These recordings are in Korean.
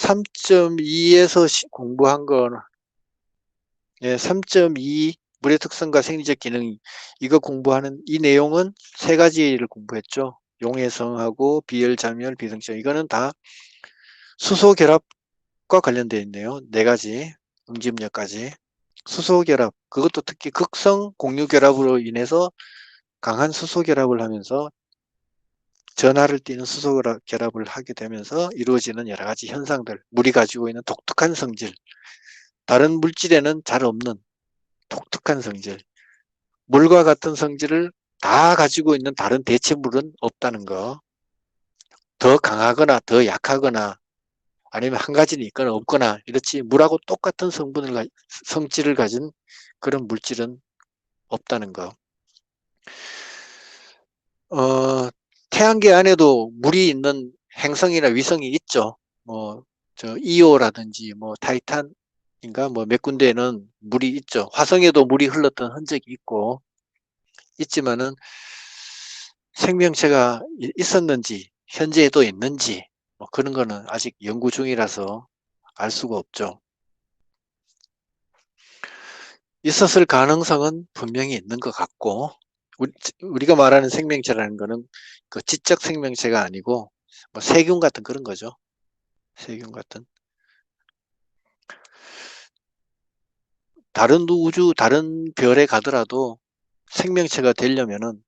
3.2에서 공부한 건, 예, 3.2 물의 특성과 생리적 기능, 이거 공부하는 이 내용은 세 가지를 공부했죠. 용해성하고 비열, 잠열, 비성성. 이거는 다 수소 결합과 관련되어 있네요. 네 가지 응집력까지. 수소 결합, 그것도 특히 극성 공유 결합으로 인해서 강한 수소 결합을 하면서 전하를 띠는 수소 결합을 하게 되면서 이루어지는 여러 가지 현상들, 물이 가지고 있는 독특한 성질, 다른 물질에는 잘 없는 독특한 성질, 물과 같은 성질을 다 가지고 있는 다른 대체물은 없다는 거. 더 강하거나 더 약하거나 아니면 한 가지는 있거나 없거나 이렇지 물하고 똑같은 성질을 가진 그런 물질은 없다는 거. 태양계 안에도 물이 있는 행성이나 위성이 있죠. 뭐, 이오라든지, 타이탄인가, 몇 군데에는 물이 있죠. 화성에도 물이 흘렀던 흔적이 있고, 있지만은 생명체가 있었는지, 현재에도 있는지, 그런 거는 아직 연구 중이라서 알 수가 없죠. 있었을 가능성은 분명히 있는 것 같고, 우리가 말하는 생명체라는 거는 그 지적 생명체가 아니고 세균 같은 그런 거죠. 세균 같은. 다른 우주, 다른 별에 가더라도 생명체가 되려면은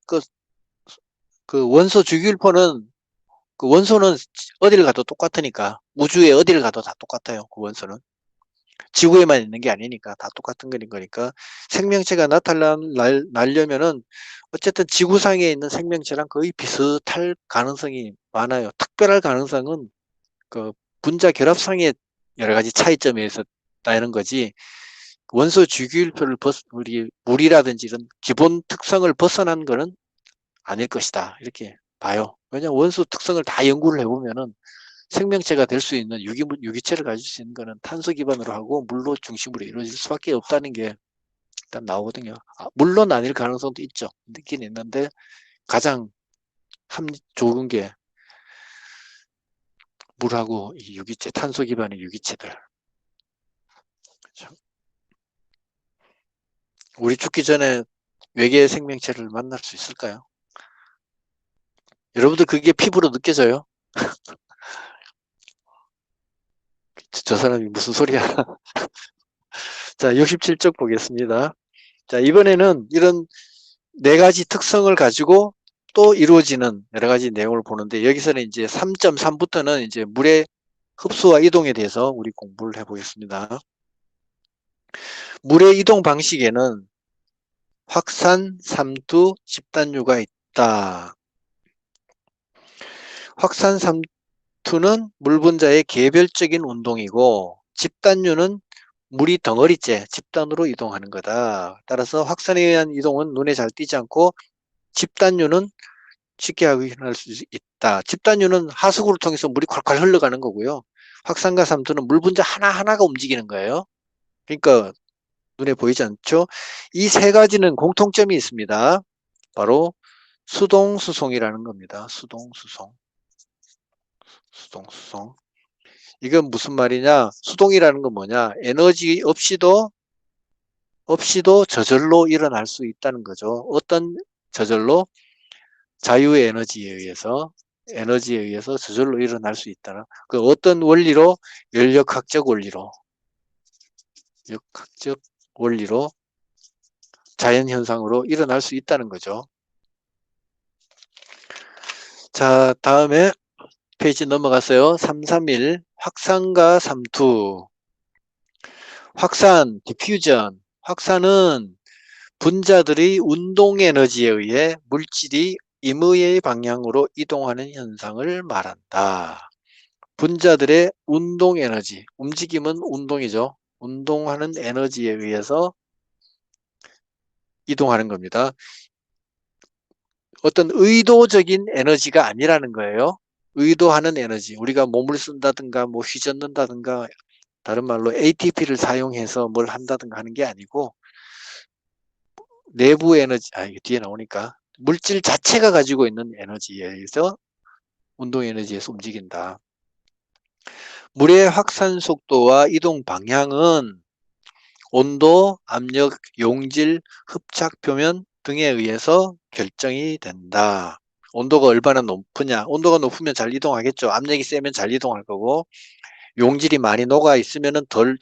그 원소 주기율표는 그 원소는 어디를 가도 똑같으니까 우주에 어디를 가도 다 똑같아요. 그 원소는. 지구에만 있는 게 아니니까 다 똑같은 거니까 생명체가 나타나려면은 어쨌든 지구상에 있는 생명체랑 거의 비슷할 가능성이 많아요. 특별할 가능성은 그 분자 결합상의 여러 가지 차이점에 있어 있다는 거지. 원소 주기율표를 우리 물이라든지 이런 기본 특성을 벗어난 거는 아닐 것이다. 이렇게 봐요. 왜냐하면 원소 특성을 다 연구를 해보면은 생명체가 될 수 있는 유기체를 가질 수 있는 거는 탄소 기반으로 하고 물로 중심으로 이루어질 수밖에 없다는 게 일단 나오거든요. 물론 아닐 가능성도 있죠. 있긴 있는데 가장 좋은 게 물하고 이 유기체, 탄소 기반의 유기체들. 그렇죠? 우리 죽기 전에 외계 생명체를 만날 수 있을까요? 여러분들 그게 피부로 느껴져요? 저 사람이 무슨 소리야? 자, 67쪽 보겠습니다. 자, 이번에는 이런 네 가지 특성을 가지고 또 이루어지는 여러 가지 내용을 보는데 여기서는 이제 3.3부터는 이제 물의 흡수와 이동에 대해서 우리 공부를 해보겠습니다. 물의 이동 방식에는 확산, 삼투, 집단유가 있다. 확산, 삼투는 물 분자의 개별적인 운동이고 집단유는 물이 덩어리째 집단으로 이동하는 거다. 따라서 확산에 의한 이동은 눈에 잘 띄지 않고 집단유는 쉽게 확인할 수 있다. 집단유는 하수구를 통해서 물이 콸콸 흘러가는 거고요. 확산과 삼투는 물 분자 하나하나가 움직이는 거예요. 그러니까 눈에 보이지 않죠? 이 세 가지는 공통점이 있습니다. 바로 수동, 수송이라는 겁니다. 수동, 수송. 수동, 수송. 이건 무슨 말이냐? 수동이라는 건 뭐냐? 에너지 없이도 저절로 일어날 수 있다는 거죠. 어떤 저절로? 자유의 에너지에 의해서 저절로 일어날 수 있다는 그 어떤 원리로? 열역학적 원리로 자연현상으로 일어날 수 있다는 거죠. 자, 다음에 페이지 넘어갔어요. 331 확산과 삼투. 확산, 디퓨전. 확산은 분자들의 운동 에너지에 의해 물질이 임의의 방향으로 이동하는 현상을 말한다. 분자들의 운동 에너지, 움직임은 운동이죠. 운동하는 에너지에 의해서 이동하는 겁니다. 어떤 의도적인 에너지가 아니라는 거예요. 의도하는 에너지, 우리가 몸을 쓴다든가 뭐 휘젓는다든가 다른 말로 ATP를 사용해서 뭘 한다든가 하는 게 아니고 내부 에너지, 이게 뒤에 나오니까 물질 자체가 가지고 있는 에너지에 의해서 운동 에너지에서 움직인다. 물의 확산 속도와 이동 방향은 온도, 압력, 용질, 흡착 표면 등에 의해서 결정이 된다. 온도가 얼마나 높으냐. 온도가 높으면 잘 이동하겠죠. 압력이 세면 잘 이동할 거고, 용질이 많이 녹아 있으면 덜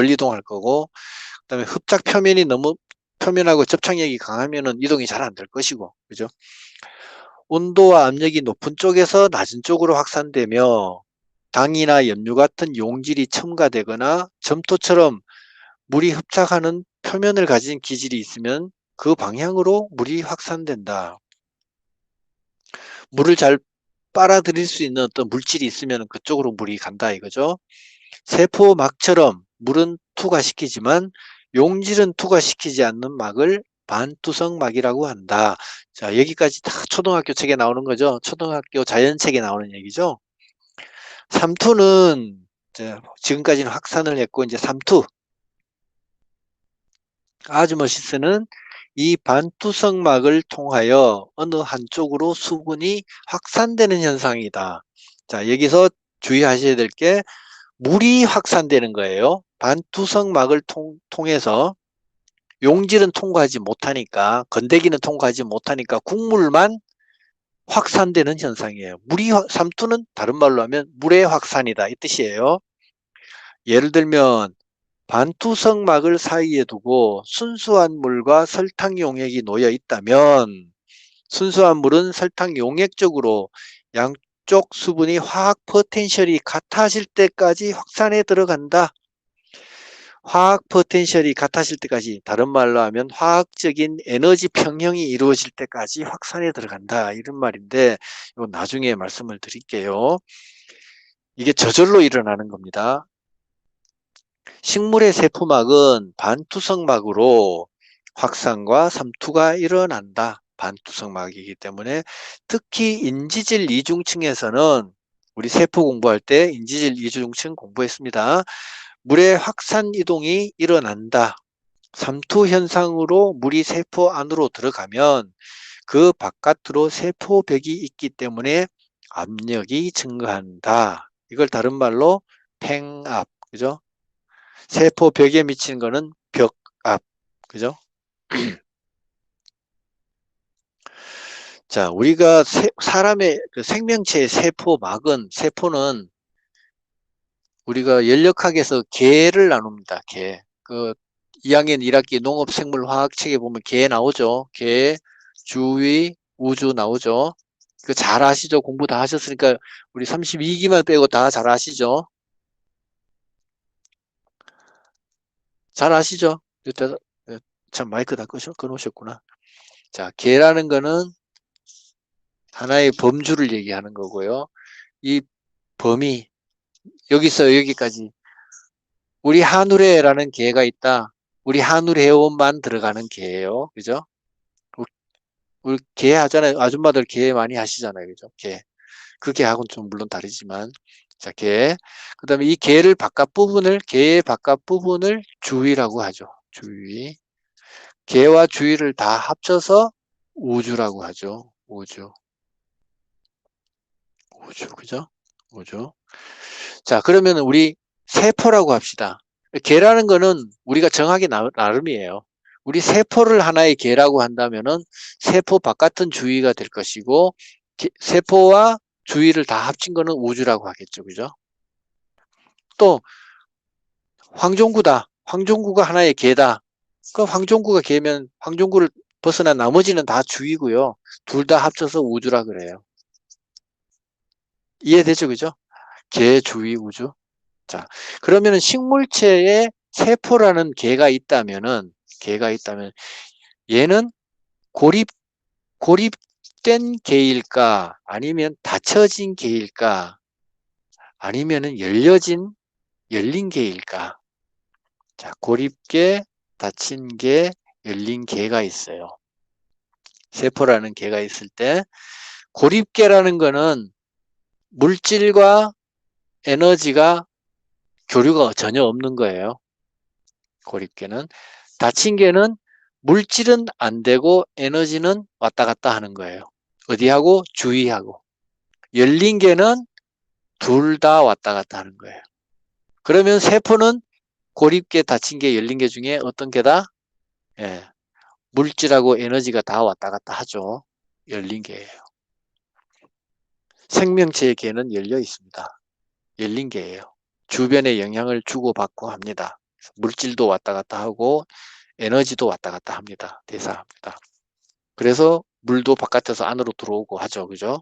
이동할 거고, 그다음에 흡착 표면이 너무 표면하고 접착력이 강하면은 이동이 잘 안 될 것이고, 그죠? 온도와 압력이 높은 쪽에서 낮은 쪽으로 확산되며 당이나 염류 같은 용질이 첨가되거나 점토처럼 물이 흡착하는 표면을 가진 기질이 있으면 그 방향으로 물이 확산된다. 물을 잘 빨아들일 수 있는 어떤 물질이 있으면 그쪽으로 물이 간다 이거죠. 세포막처럼 물은 투과시키지만 용질은 투과시키지 않는 막을 반투성막이라고 한다. 자, 여기까지 다 초등학교 책에 나오는 거죠. 초등학교 자연책에 나오는 얘기죠. 삼투는 지금까지는 확산을 했고 이제 삼투 아즈모시스는 이 반투성막을 통하여 어느 한쪽으로 수분이 확산되는 현상이다. 자, 여기서 주의하셔야 될 게 물이 확산되는 거예요. 반투성막을 통해서 용질은 통과하지 못하니까, 건더기는 통과하지 못하니까 국물만 확산되는 현상이에요. 삼투는 다른 말로 하면 물의 확산이다 이 뜻이에요. 예를 들면 반투성막을 사이에 두고 순수한 물과 설탕 용액이 놓여 있다면 순수한 물은 설탕 용액 쪽으로 양쪽 수분이 화학 포텐셜이 같아질 때까지 확산해 들어간다. 화학 포텐셜이 같아질 때까지, 다른 말로 하면 화학적인 에너지 평형이 이루어질 때까지 확산해 들어간다 이런 말인데, 이건 나중에 말씀을 드릴게요. 이게 저절로 일어나는 겁니다. 식물의 세포막은 반투성막으로 확산과 삼투가 일어난다. 반투성막이기 때문에 특히 인지질 이중층에서는, 우리 세포 공부할 때 인지질 이중층 공부했습니다. 물의 확산 이동이 일어난다. 삼투 현상으로 물이 세포 안으로 들어가면 그 바깥으로 세포벽이 있기 때문에 압력이 증가한다. 이걸 다른 말로 팽압, 그죠? 세포 벽에 미치는 거는 벽압, 그죠? 자, 우리가 사람의 그 생명체의 세포는 우리가 연력학에서 계를 나눕니다. 계. 그 2학년 1학기 농업생물화학책에 보면 계 나오죠. 계, 주위, 우주 나오죠. 그 잘 아시죠? 공부 다 하셨으니까 우리 32기만 빼고 다 잘 아시죠? 잘 아시죠? 참 마이크 다 꺼놓으셨구나. 자, 계라는 거는 하나의 범주를 얘기하는 거고요. 이 범위, 여기서 여기까지. 우리 한우레라는 개가 있다. 우리 한우레원만 들어가는 개예요. 그죠? 우리 개 하잖아요. 아줌마들 개 많이 하시잖아요. 그죠? 개. 그 개하고는 좀 물론 다르지만. 자, 개. 그 다음에 이 개의 바깥 부분을 주위라고 하죠. 주위. 개와 주위를 다 합쳐서 우주라고 하죠. 우주. 우주. 그죠? 우주. 자, 그러면 우리 세포라고 합시다. 개라는 거는 우리가 정하기 나름이에요. 우리 세포를 하나의 개라고 한다면은 세포 바깥은 주위가 될 것이고, 세포와 주위를 다 합친 거는 우주라고 하겠죠. 그죠? 또 황종구다. 황종구가 하나의 개다. 그 황종구가 개면 황종구를 벗어나 나머지는 다 주위고요. 둘 다 합쳐서 우주라 그래요. 이해되죠? 그죠? 개, 주위, 우주. 자, 그러면은 식물체에 세포라는 개가 있다면 얘는 고립된 개일까? 아니면 닫혀진 개일까? 아니면은 열린 개일까? 자, 고립개, 닫힌 개, 열린 개가 있어요. 세포라는 개가 있을 때, 고립개라는 거는 물질과 에너지가 교류가 전혀 없는 거예요. 고립개는. 닫힌 개는 물질은 안 되고 에너지는 왔다 갔다 하는 거예요. 어디하고? 주위하고. 열린 개는 둘 다 왔다 갔다 하는 거예요. 그러면 세포는 고립계, 닫힌 게, 열린 게 중에 어떤 게다? 예, 물질하고 에너지가 다 왔다 갔다 하죠. 열린 게예요. 생명체의 개는 열려 있습니다. 열린 게예요. 주변에 영향을 주고받고 합니다. 물질도 왔다 갔다 하고 에너지도 왔다 갔다 합니다. 대사합니다. 그래서 물도 바깥에서 안으로 들어오고 하죠. 그죠?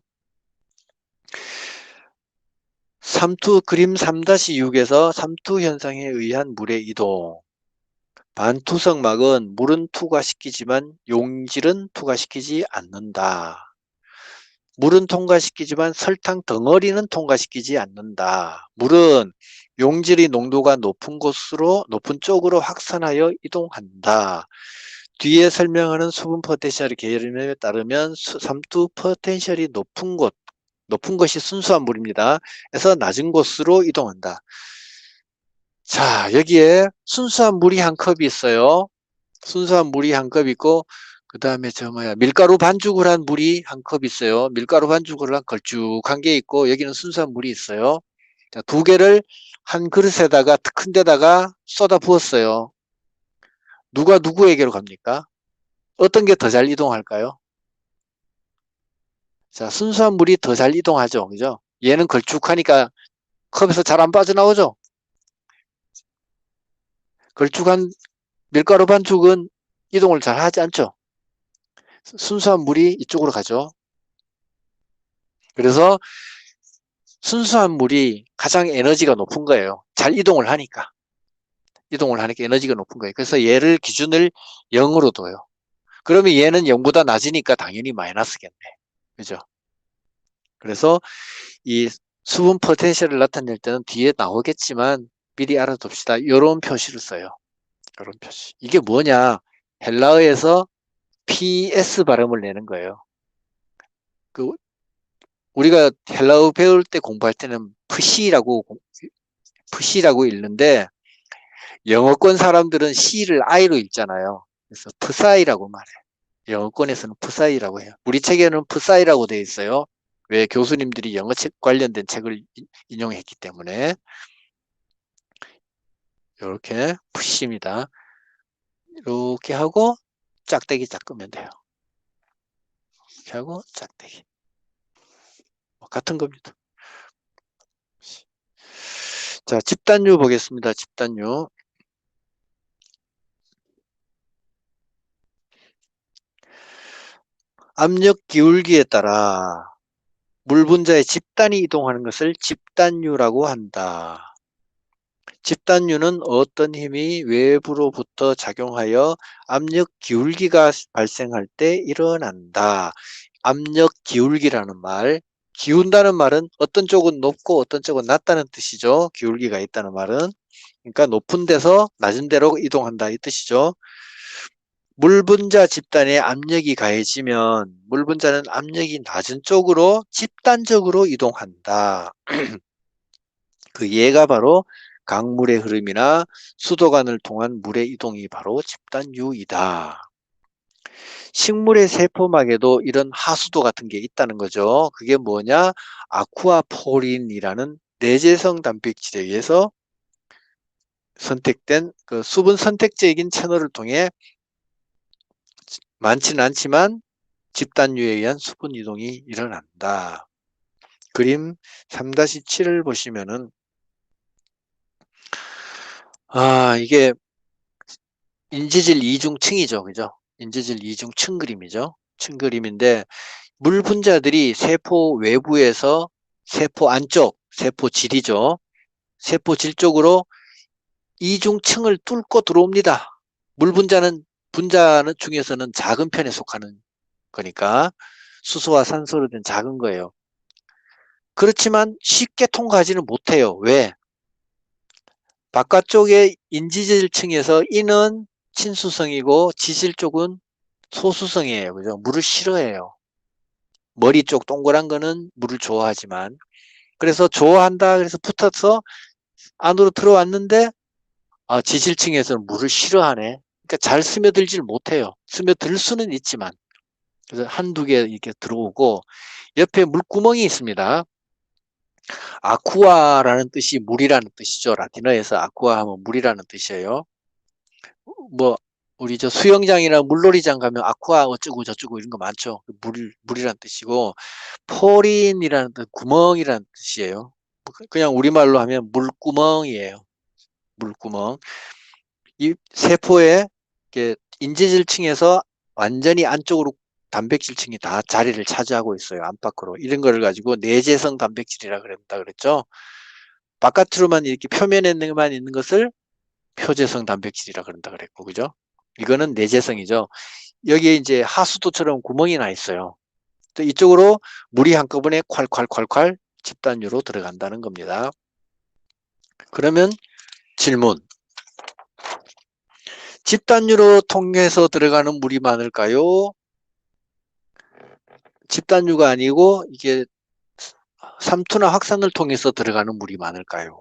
그림 3-6에서 삼투 현상에 의한 물의 이동. 반투석막은 물은 투과시키지만 용질은 투과시키지 않는다. 물은 통과시키지만 설탕 덩어리는 통과시키지 않는다. 물은 용질이 농도가 높은 쪽으로 확산하여 이동한다. 뒤에 설명하는 수분 포텐셜의 개념에 따르면 삼투 포텐셜이 높은 것이 순수한 물입니다. 그래서 낮은 곳으로 이동한다. 자, 여기에 순수한 물이 한 컵이 있어요. 순수한 물이 한 컵 있고, 그 다음에 밀가루 반죽을 한 물이 한 컵 있어요. 밀가루 반죽을 한 걸쭉한 게 있고, 여기는 순수한 물이 있어요. 자, 두 개를 한 그릇에다가, 큰 데다가 쏟아 부었어요. 누가 누구에게로 갑니까? 어떤 게 더 잘 이동할까요? 자, 순수한 물이 더 잘 이동하죠. 그죠? 얘는 걸쭉하니까 컵에서 잘 안 빠져나오죠? 걸쭉한 밀가루 반죽은 이동을 잘 하지 않죠? 순수한 물이 이쪽으로 가죠. 그래서 순수한 물이 가장 에너지가 높은 거예요. 잘 이동을 하니까. 에너지가 높은 거예요. 그래서 얘를 기준을 0으로 둬요. 그러면 얘는 0보다 낮으니까 당연히 마이너스겠네. 그죠? 그래서 이 수분 포텐셜을 나타낼 때는 뒤에 나오겠지만 미리 알아둡시다. 이런 표시를 써요. 이런 표시. 이게 뭐냐? 헬라어에서 PS 발음을 내는 거예요. 우리가 헬라어 배울 때 공부할 때는 푸시라고 읽는데 영어권 사람들은 C를 I로 읽잖아요. 그래서 푸사이라고 말해요. 영어권에서는 푸사이라고 해요. 우리 책에는 푸사이라고 되어 있어요. 왜? 교수님들이 영어 책 관련된 책을 인용했기 때문에. 이렇게 푸시입니다. 이렇게 하고 짝대기 짝으면 돼요. 이렇게 하고 짝대기. 같은 겁니다. 자, 집단류 보겠습니다. 집단류. 압력 기울기에 따라 물 분자의 집단이 이동하는 것을 집단류라고 한다. 집단류는 어떤 힘이 외부로부터 작용하여 압력 기울기가 발생할 때 일어난다. 압력 기울기라는 말, 기운다는 말은 어떤 쪽은 높고 어떤 쪽은 낮다는 뜻이죠. 기울기가 있다는 말은. 그러니까 높은 데서 낮은 데로 이동한다 이 뜻이죠. 물 분자 집단에 압력이 가해지면 물 분자는 압력이 낮은 쪽으로 집단적으로 이동한다. 그 예가 바로 강물의 흐름이나 수도관을 통한 물의 이동이 바로 집단유이다. 식물의 세포막에도 이런 하수도 같은 게 있다는 거죠. 그게 뭐냐? 아쿠아포린이라는 내재성 단백질에 의해서 선택된 그 수분 선택적인 채널을 통해 많지는 않지만 집단유에 의한 수분 이동이 일어난다. 그림 3-7을 보시면은 이게 인지질 이중층이죠. 그죠? 인지질 이중층 그림이죠. 층 그림인데 물 분자들이 세포 외부에서 세포 안쪽, 세포 질이죠. 세포 질 쪽으로 이중층을 뚫고 들어옵니다. 물 분자는 중에서는 작은 편에 속하는 거니까 수소와 산소로 된 작은 거예요. 그렇지만 쉽게 통과하지는 못해요. 왜? 바깥쪽의 인지질층에서 이는 친수성이고 지질 쪽은 소수성이에요. 그죠? 물을 싫어해요. 머리 쪽 동그란 거는 물을 좋아하지만 그래서 좋아한다 그래서 붙어서 안으로 들어왔는데 지질층에서는 물을 싫어하네. 그러니까 잘 스며들질 못해요. 스며들 수는 있지만 그래서 한두 개 이렇게 들어오고 옆에 물구멍이 있습니다. 아쿠아라는 뜻이 물이라는 뜻이죠. 라틴어에서 아쿠아 하면 물이라는 뜻이에요. 뭐 우리 저 수영장이나 물놀이장 가면 아쿠아 어쩌고 저쩌고 이런 거 많죠. 물이라는 뜻이고, 포린이라는 뜻, 구멍이라는 뜻이에요. 그냥 우리말로 하면 물구멍이에요. 물구멍. 이 세포의 인지질층에서 완전히 안쪽으로 단백질층이 다 자리를 차지하고 있어요. 안팎으로. 이런 거를 가지고 내재성 단백질이라 그랬다 그랬죠. 바깥으로만 이렇게 표면에만 있는 것을 표재성 단백질이라 그런다 그랬고, 그죠? 이거는 내재성이죠. 여기에 이제 하수도처럼 구멍이 나 있어요. 또 이쪽으로 물이 한꺼번에 콸콸콸콸 집단유로 들어간다는 겁니다. 그러면 질문. 집단유로 통해서 들어가는 물이 많을까요? 집단유가 아니고 이게 삼투나 확산을 통해서 들어가는 물이 많을까요?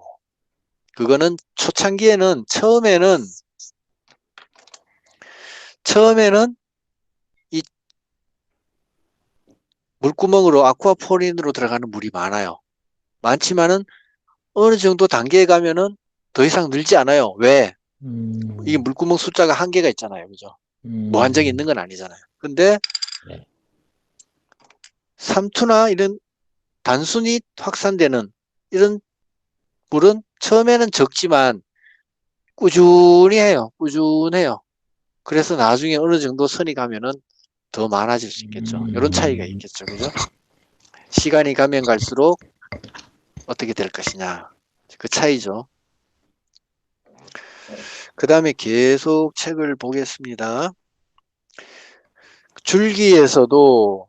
그거는 초창기에는 처음에는 이 물구멍으로 아쿠아포린으로 들어가는 물이 많아요. 많지만은 어느 정도 단계에 가면은 더 이상 늘지 않아요. 왜? 이게 물구멍 숫자가 한계가 있잖아요. 그죠? 무한정이 있는 건 아니잖아요. 근데 네. 삼투나 이런 단순히 확산되는 이런 물은 처음에는 적지만 꾸준해요. 그래서 나중에 어느 정도 선이 가면은 더 많아질 수 있겠죠. 이런 차이가 있겠죠. 그죠? 시간이 가면 갈수록 어떻게 될 것이냐. 그 차이죠. 그 다음에 계속 책을 보겠습니다. 줄기에서도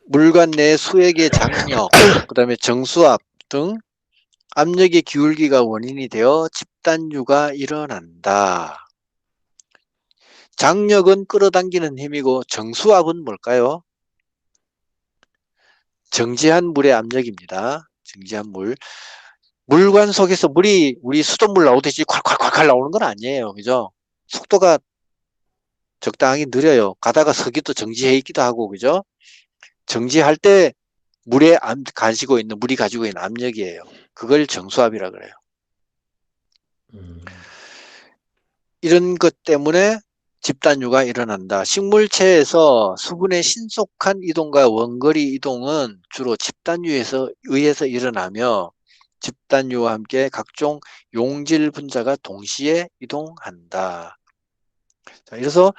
물관 내 수액의 장력, 그 다음에 정수압 등 압력의 기울기가 원인이 되어 집단유가 일어난다. 장력은 끌어당기는 힘이고 정수압은 뭘까요? 정지한 물의 압력입니다. 정지한 물. 물관 속에서 물이 우리 수돗물 나오듯이 콸콸콸콸 나오는 건 아니에요. 그죠? 속도가 적당히 느려요. 가다가 서기도 정지해 있기도 하고, 그죠? 정지할 때 물이 가지고 있는 압력이에요. 그걸 정수압이라 그래요. 이런 것 때문에 집단유가 일어난다. 식물체에서 수분의 신속한 이동과 원거리 이동은 주로 집단유에서 의해서 일어나며 집단유와 함께 각종 용질 분자가 동시에 이동한다. 자, 그래서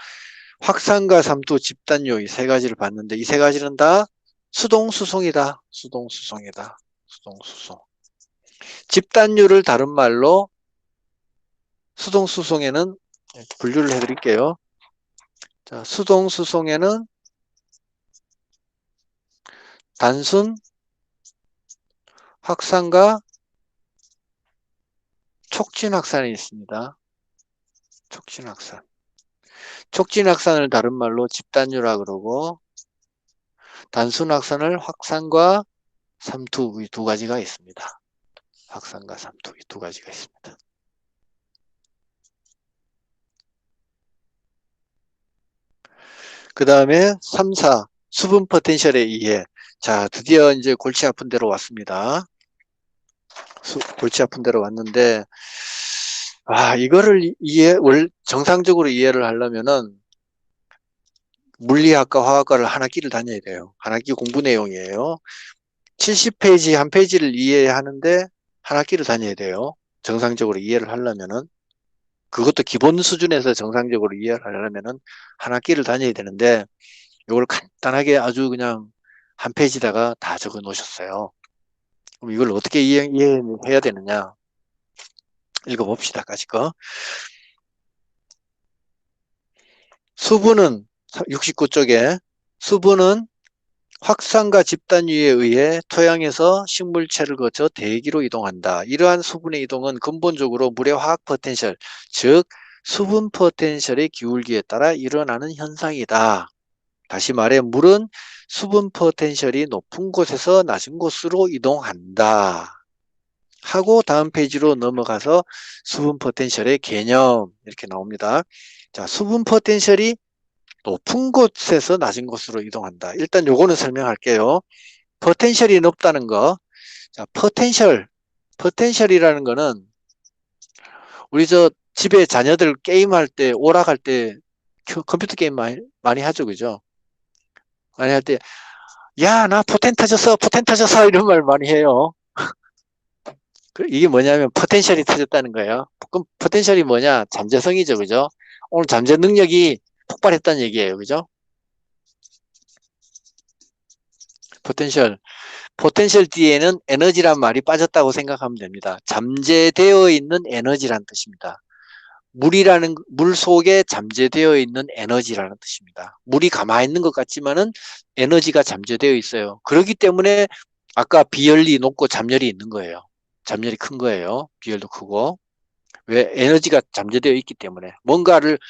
확산과 삼투, 집단유 이 세 가지를 봤는데 이 세 가지는 다 수동수송이다. 수동수송이다. 수동수송. 집단유를 다른 말로 수동수송에는 분류를 해드릴게요. 자, 수동수송에는 단순 확산과 촉진 확산이 있습니다. 촉진 확산. 촉진 확산을 다른 말로 집단유라 그러고 단순 확산을 확산과 삼투 이 두 가지가 있습니다. 확산과 삼투 이 두 가지가 있습니다. 그 다음에 3, 4 수분 포텐셜에 의해 자 드디어 이제 골치 아픈 데로 왔습니다. 골치 아픈 데로 왔는데 이거를 정상적으로 이해를 하려면은 물리학과 화학과를 한 학기를 다녀야 돼요. 한 학기 공부 내용이에요. 70페이지 한 페이지를 이해하는데 한 학기를 다녀야 돼요. 정상적으로 이해를 하려면은 그것도 기본 수준에서 정상적으로 이해를 하려면은 한 학기를 다녀야 되는데 이걸 간단하게 아주 그냥 한 페이지다가 다 적어 놓으셨어요. 그럼 이걸 어떻게 이해해야 되느냐? 읽어봅시다. 까짓 거. 수분은 69쪽에 수분은 확산과 집단유에 의해 토양에서 식물체를 거쳐 대기로 이동한다. 이러한 수분의 이동은 근본적으로 물의 화학 포텐셜, 즉 수분 포텐셜의 기울기에 따라 일어나는 현상이다. 다시 말해 물은 수분 포텐셜이 높은 곳에서 낮은 곳으로 이동한다. 하고 다음 페이지로 넘어가서 수분 포텐셜의 개념 이렇게 나옵니다. 자, 수분 포텐셜이 높은 곳에서 낮은 곳으로 이동한다. 일단 요거는 설명할게요. 포텐셜이 높다는 거. 자, 포텐셜이라는 거는 우리 저 집에 자녀들 게임할 때, 오락할 때 컴퓨터 게임 많이 하죠, 그죠? 많이 할 때, 야, 나 포텐 터졌어, 포텐 터졌어, 이런 말 많이 해요. 이게 뭐냐면 포텐셜이 터졌다는 거예요. 그럼 포텐셜이 뭐냐? 잠재성이죠, 그죠? 오늘 잠재 능력이 폭발했다는 얘기예요, 그죠? 포텐셜. 포텐셜 뒤에는 에너지란 말이 빠졌다고 생각하면 됩니다. 잠재되어 있는 에너지란 뜻입니다. 물 속에 잠재되어 있는 에너지라는 뜻입니다. 물이 가만히 있는 것 같지만은 에너지가 잠재되어 있어요. 그렇기 때문에 아까 비열이 높고 잠열이 있는 거예요. 잠열이 큰 거예요. 비열도 크고. 왜? 에너지가 잠재되어 있기 때문에. 뭔가를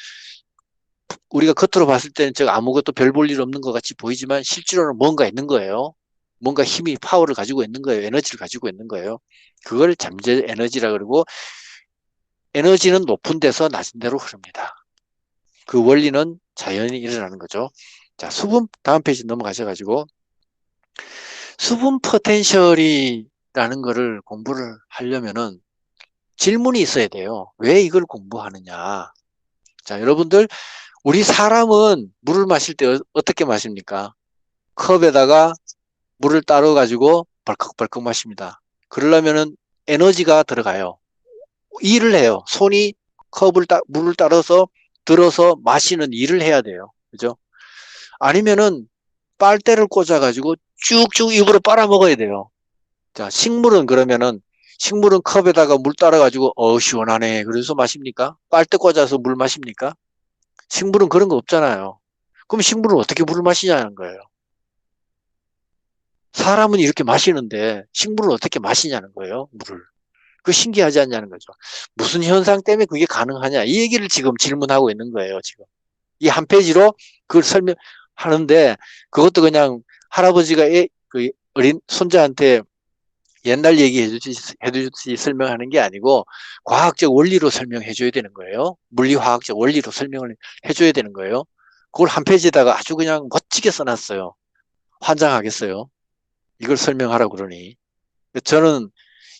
우리가 겉으로 봤을 때는 저 아무것도 별 볼 일 없는 것 같이 보이지만 실제로는 뭔가 있는 거예요. 뭔가 힘이 파워를 가지고 있는 거예요. 에너지를 가지고 있는 거예요. 그걸 잠재 에너지라 그러고 에너지는 높은 데서 낮은 데로 흐릅니다. 그 원리는 자연히 일어나는 거죠. 자, 수분 다음 페이지 넘어가셔가지고 수분 포텐셜이라는 거를 공부를 하려면은 질문이 있어야 돼요. 왜 이걸 공부하느냐? 자, 여러분들 우리 사람은 물을 마실 때 어떻게 마십니까? 컵에다가 물을 따로 가지고 벌컥벌컥 마십니다. 그러려면은 에너지가 들어가요. 일을 해요. 손이 물을 따라서 들어서 마시는 일을 해야 돼요. 그죠? 아니면은 빨대를 꽂아가지고 쭉쭉 입으로 빨아먹어야 돼요. 자, 식물은 컵에다가 물 따라가지고 시원하네. 그래서 마십니까? 빨대 꽂아서 물 마십니까? 식물은 그런 거 없잖아요. 그럼 식물은 어떻게 물을 마시냐는 거예요. 사람은 이렇게 마시는데 식물은 어떻게 마시냐는 거예요. 물을. 그 신기하지 않냐는 거죠. 무슨 현상 때문에 그게 가능하냐. 이 얘기를 지금 질문하고 있는 거예요. 지금. 이 한 페이지로 그걸 설명하는데 그것도 그냥 할아버지가 그 어린 손자한테 옛날 얘기 해주듯이 설명하는 게 아니고 과학적 원리로 설명해 줘야 되는 거예요. 물리화학적 원리로 설명을 해줘야 되는 거예요. 그걸 한 페이지에다가 아주 그냥 멋지게 써놨어요. 환장하겠어요. 이걸 설명하라고 그러니. 저는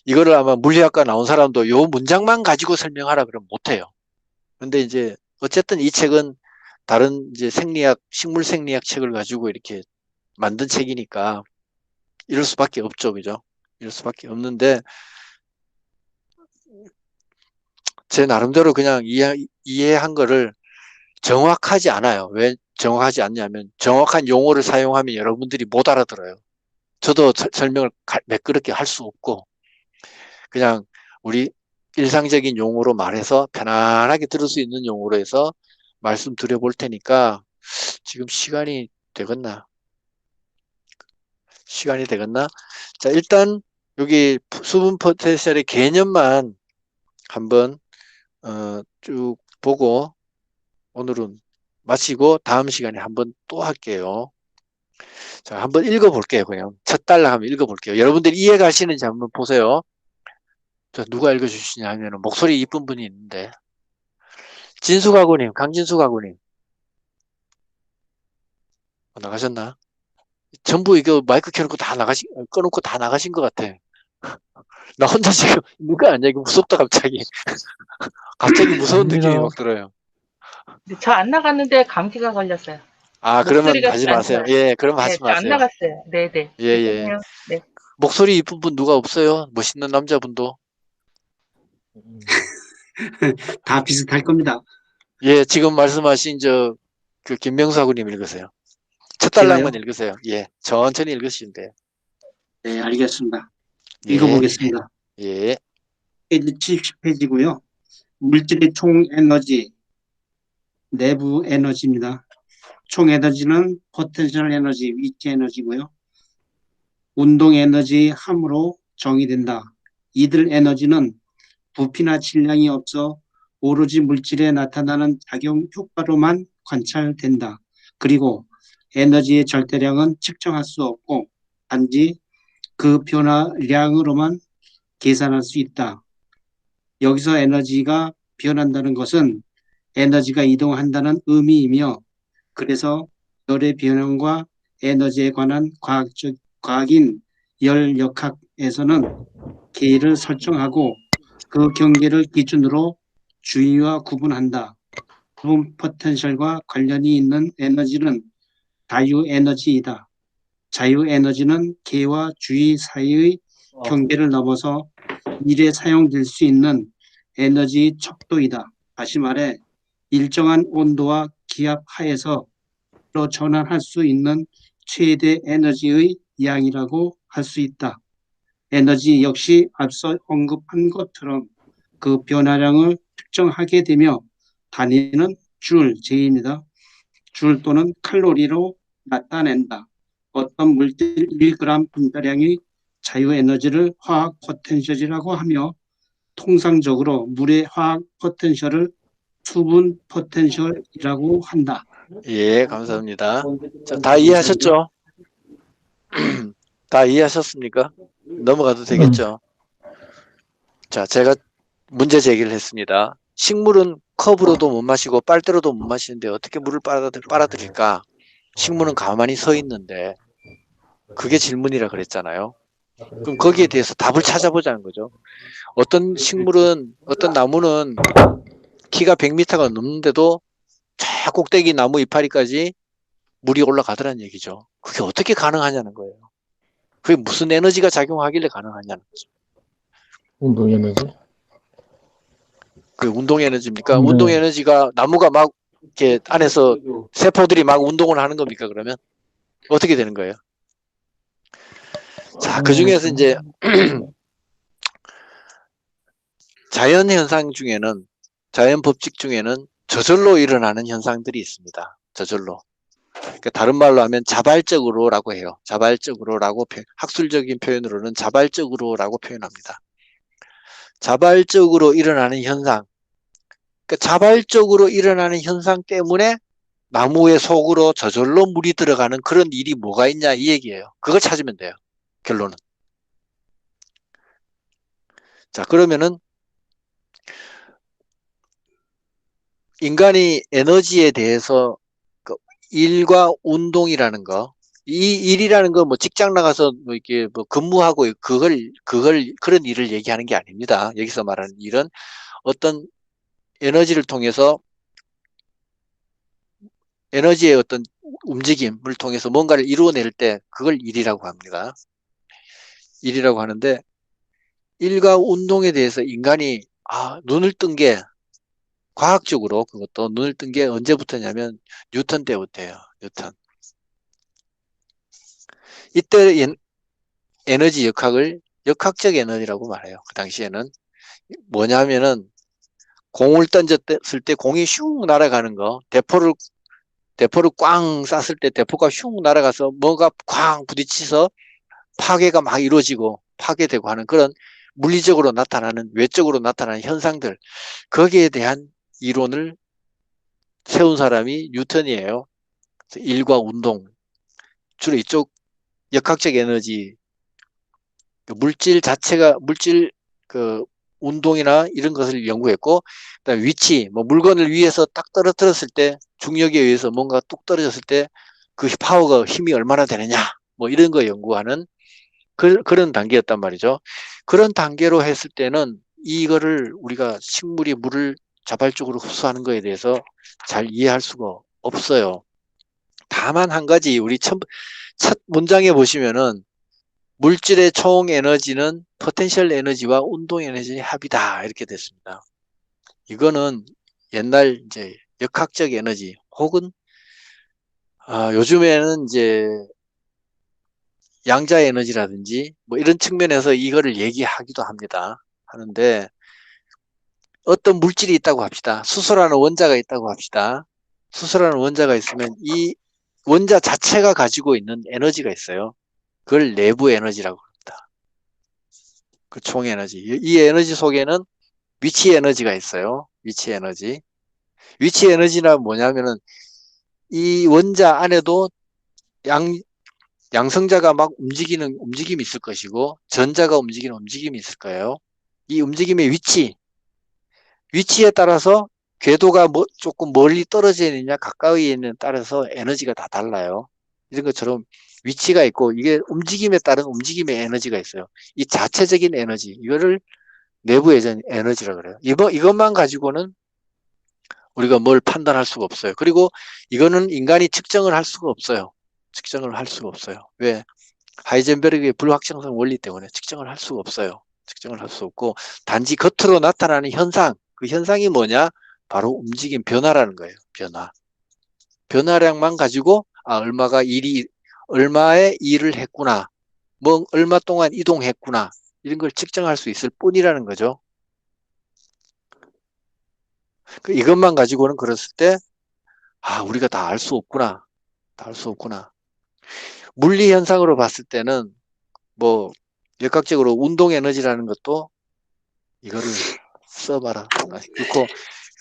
이거를 아마 물리학과 나온 사람도 요 문장만 가지고 설명하라 그러면 못해요. 근데 이제 어쨌든 이 책은 다른 이제 식물 생리학 책을 가지고 이렇게 만든 책이니까 이럴 수밖에 없죠. 그죠? 이럴 수밖에 없는데 제 나름대로 그냥 이해한 거를 정확하지 않아요. 왜 정확하지 않냐면 정확한 용어를 사용하면 여러분들이 못 알아들어요. 저도 설명을 매끄럽게 할 수 없고 그냥 우리 일상적인 용어로 말해서 편안하게 들을 수 있는 용어로 해서 말씀드려 볼 테니까 지금 시간이 되겠나? 자, 일단 여기 수분 포텐셜의 개념만 한번 쭉 보고 오늘은 마치고 다음 시간에 한번 또 할게요. 자, 한번 읽어볼게요. 그냥 첫 달락 한번 읽어볼게요. 여러분들이 이해가 가시는지 한번 보세요. 저 누가 읽어주시냐 하면 목소리 이쁜 분이 있는데 진수 가구님, 강진수 가구님 나가셨나? 전부 이거 마이크 켜놓고 꺼놓고 다 나가신 것 같아. 나 혼자 지금 누가 아니야? 이거 무섭다 갑자기. 갑자기 무서운 느낌이 아닙니다. 막 들어요. 저 안 나갔는데 감기가 걸렸어요. 아, 그러면 목소리가 하지 안 마세요. 좋아요. 예, 그럼 네, 하지 저 안 마세요. 나갔어요. 네네. 예, 예. 죄송해요. 네. 목소리 이쁜 분 누가 없어요? 멋있는 남자분도. 다 비슷할 겁니다. 예, 지금 말씀하신 그 김명수 하고님 읽으세요. 첫 제가요? 단락만 읽으세요. 예, 천천히 읽으시면 돼요. 네, 알겠습니다. 예, 읽어보겠습니다. 예, 페이지 70페이지고요. 물질의 총 에너지, 내부 에너지입니다. 총 에너지는 포텐셜 에너지, 위치 에너지고요. 운동 에너지 함으로 정의된다. 이들 에너지는 부피나 질량이 없어 오로지 물질에 나타나는 작용 효과로만 관찰된다. 그리고 에너지의 절대량은 측정할 수 없고 단지 그 변화량으로만 계산할 수 있다. 여기서 에너지가 변한다는 것은 에너지가 이동한다는 의미이며 그래서 열의 변형과 에너지에 관한 과학인 열역학 에너지에서는 계를 설정하고 그 경계를 기준으로 주의와 구분한다. 구분 포텐셜과 관련이 있는 에너지는 자유에너지이다. 자유에너지는 계와 주의 사이의 경계를 넘어서 미래에 사용될 수 있는 에너지 척도이다. 다시 말해 일정한 온도와 기압 하에서 전환할 수 있는 최대 에너지의 양이라고 할 수 있다. 에너지 역시 앞서 언급한 것처럼 그 변화량을 측정하게 되며 단위는 줄, J입니다. 줄 또는 칼로리로 나타낸다. 어떤 물질 1g 분자량의 자유에너지를 화학 포텐셜이라고 하며 통상적으로 물의 화학 포텐셜을 수분 포텐셜이라고 한다. 예, 감사합니다. 자, 다 이해하셨죠? 다 이해하셨습니까? 넘어가도 되겠죠? 자, 제가 문제 제기를 했습니다. 식물은 컵으로도 못 마시고 빨대로도 못 마시는데 어떻게 물을 빨아들일까? 식물은 가만히 서 있는데 그게 질문이라 그랬잖아요. 그럼 거기에 대해서 답을 찾아보자는 거죠. 어떤 식물은, 어떤 나무는 키가 100m가 넘는데도 저 꼭대기 나무 이파리까지 물이 올라가더란 얘기죠. 그게 어떻게 가능하냐는 거예요. 그게 무슨 에너지가 작용하길래 가능하냐는 거죠. 운동 에너지? 그 운동 에너지입니까? 운동 운동 에너지가 나무가 막 이렇게 안에서 세포들이 막 운동을 하는 겁니까? 그러면 어떻게 되는 거예요? 자, 그 중에서 이제 자연 현상 중에는, 자연 법칙 중에는 저절로 일어나는 현상들이 있습니다. 저절로. 그러니까 다른 말로 하면 자발적으로라고 해요. 자발적으로라고 학술적인 표현으로는 자발적으로라고 표현합니다. 자발적으로 일어나는 현상. 그러니까 자발적으로 일어나는 현상 때문에 나무의 속으로 저절로 물이 들어가는 그런 일이 뭐가 있냐 이 얘기예요. 그걸 찾으면 돼요. 결론은. 자, 그러면은 인간이 에너지에 대해서 그 일과 운동이라는 거, 이 일이라는 건 뭐 직장 나가서 뭐 이렇게 뭐 근무하고 그런 일을 얘기하는 게 아닙니다. 여기서 말하는 일은 어떤 에너지를 통해서 에너지의 어떤 움직임을 통해서 뭔가를 이루어낼 때 그걸 일이라고 합니다. 일이라고 하는데 일과 운동에 대해서 인간이 눈을 뜬 게 과학적으로 그것도 눈을 뜬 게 언제부터냐면 뉴턴 때부터예요. 뉴턴. 이때 에너지 역학을 역학적 에너지라고 말해요. 그 당시에는 뭐냐면은 공을 던졌을 때 공이 슝 날아가는 거, 대포를 꽝 쐈을 때 대포가 슝 날아가서 뭐가 꽝 부딪혀서 파괴가 막 이루어지고 파괴되고 하는 그런 물리적으로 나타나는 외적으로 나타나는 현상들, 거기에 대한 이론을 세운 사람이 뉴턴이에요. 일과 운동, 주로 이쪽 역학적 에너지, 물질 자체가 물질 그 운동이나 이런 것을 연구했고, 그다음에 위치, 뭐 물건을 위에서 딱 떨어뜨렸을 때 중력에 의해서 뭔가 뚝 떨어졌을 때 그 파워가 힘이 얼마나 되느냐, 뭐 이런 거 연구하는 그런 단계였단 말이죠. 그런 단계로 했을 때는 이거를 우리가 식물이 물을 자발적으로 흡수하는 거에 대해서 잘 이해할 수가 없어요. 다만 한 가지 우리 첫 문장에 보시면은 물질의 총 에너지는 포텐셜 에너지와 운동 에너지의 합이다 이렇게 됐습니다. 이거는 옛날 이제 역학적 에너지 혹은 요즘에는 이제 양자 에너지라든지 뭐 이런 측면에서 이거를 얘기하기도 합니다. 하는데 어떤 물질이 있다고 합시다. 수소라는 원자가 있다고 합시다. 수소라는 원자가 있으면 이 원자 자체가 가지고 있는 에너지가 있어요. 그걸 내부 에너지라고 합니다. 그 총 에너지. 이 에너지 속에는 위치 에너지가 있어요. 위치 에너지. 위치 에너지는 뭐냐면은 이 원자 안에도 양성자가 막 움직이는 움직임이 있을 것이고 전자가 움직이는 움직임이 있을 거예요. 이 움직임의 위치에 따라서 궤도가 조금 멀리 떨어져 있느냐 가까이 있느냐에 따라서 에너지가 다 달라요. 이런 것처럼 위치가 있고 이게 움직임에 따른 움직임의 에너지가 있어요. 이 자체적인 에너지 이거를 내부 에너지라 그래요. 이것만 가지고는 우리가 뭘 판단할 수가 없어요. 그리고 이거는 인간이 측정을 할 수가 없어요. 측정을 할 수가 없어요. 왜? 하이젠베르그의 불확정성 원리 때문에 측정을 할 수가 없어요. 측정을 할 수 없고 단지 겉으로 나타나는 현상, 그 현상이 뭐냐? 바로 움직임 변화라는 거예요. 변화. 변화량만 가지고 얼마의 일을 했구나. 뭐 얼마 동안 이동했구나. 이런 걸 측정할 수 있을 뿐이라는 거죠. 이것만 가지고는 그랬을 때 우리가 다 알 수 없구나. 다 알 수 없구나. 물리 현상으로 봤을 때는 뭐 역학적으로 운동 에너지라는 것도 이거를 써봐라. 그리고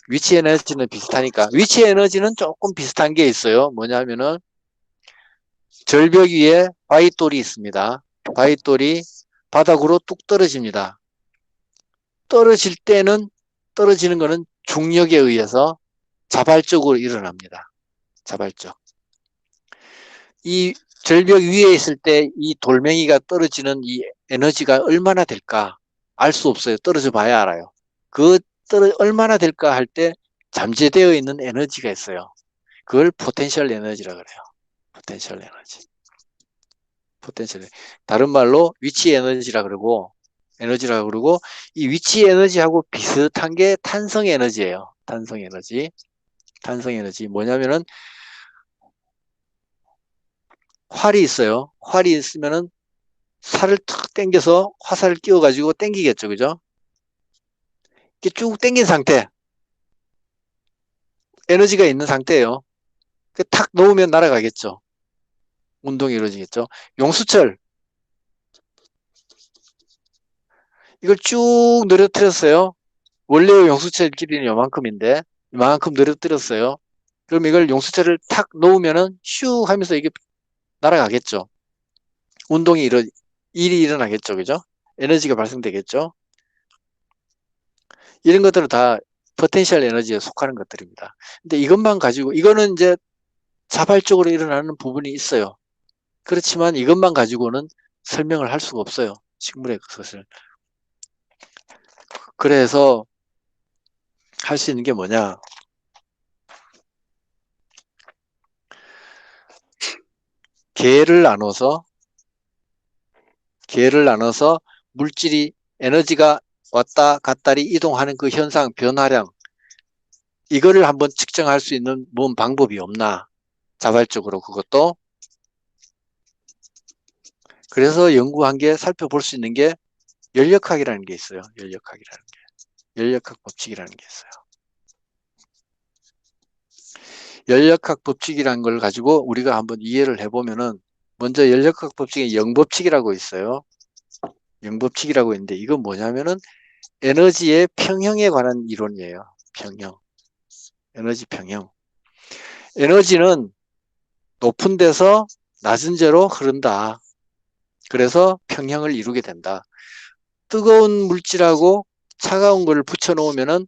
위치 에너지는 비슷하니까. 위치 에너지는 조금 비슷한 게 있어요. 뭐냐면은 절벽 위에 바위돌이 있습니다. 바위돌이 바닥으로 뚝 떨어집니다. 떨어지는 거는 중력에 의해서 자발적으로 일어납니다. 자발적. 이 절벽 위에 있을 때 이 돌멩이가 떨어지는 이 에너지가 얼마나 될까? 알 수 없어요. 떨어져 봐야 알아요. 얼마나 될까 할 때 잠재되어 있는 에너지가 있어요. 그걸 포텐셜 에너지라 그래요. 포텐셜 에너지. 다른 말로 위치 에너지라 그러고 이 위치 에너지하고 비슷한 게 탄성 에너지예요. 탄성 에너지 뭐냐면은 활이 있어요. 활이 있으면은 살을 탁 당겨서 화살을 끼워 가지고 당기겠죠. 그죠? 이렇게 쭉 당긴 상태. 에너지가 있는 상태예요. 탁 놓으면 날아가겠죠. 운동이 이루어지겠죠. 용수철. 이걸 쭉 늘어뜨렸어요. 원래의 용수철 길이는 이만큼인데 이만큼 늘어뜨렸어요. 그럼 이걸 용수철을 탁 놓으면은 슉 하면서 이게 날아가겠죠. 일이 일어나겠죠. 그죠? 에너지가 발생되겠죠. 이런 것들은 다 포텐셜 에너지에 속하는 것들입니다. 근데 이것만 가지고 이거는 이제 자발적으로 일어나는 부분이 있어요. 그렇지만 이것만 가지고는 설명을 할 수가 없어요. 식물의 것을. 그래서 할 수 있는 게 뭐냐? 계를 나눠서 물질이 에너지가 왔다 갔다리 이동하는 그 현상, 변화량 이거를 한번 측정할 수 있는 뭔 방법이 없나? 자발적으로 그것도. 그래서 연구한 게 살펴볼 수 있는 게 열역학이라는 게 있어요. 열역학 법칙이라는 게 있어요. 열역학 법칙이라는 걸 가지고 우리가 한번 이해를 해보면은 먼저 열역학 법칙에 영법칙이라고 있어요. 영법칙이라고 있는데 이건 뭐냐면은 에너지의 평형에 관한 이론이에요. 평형. 에너지 평형. 에너지는 높은 데서 낮은 데로 흐른다. 그래서 평형을 이루게 된다. 뜨거운 물질하고 차가운 걸 붙여 놓으면은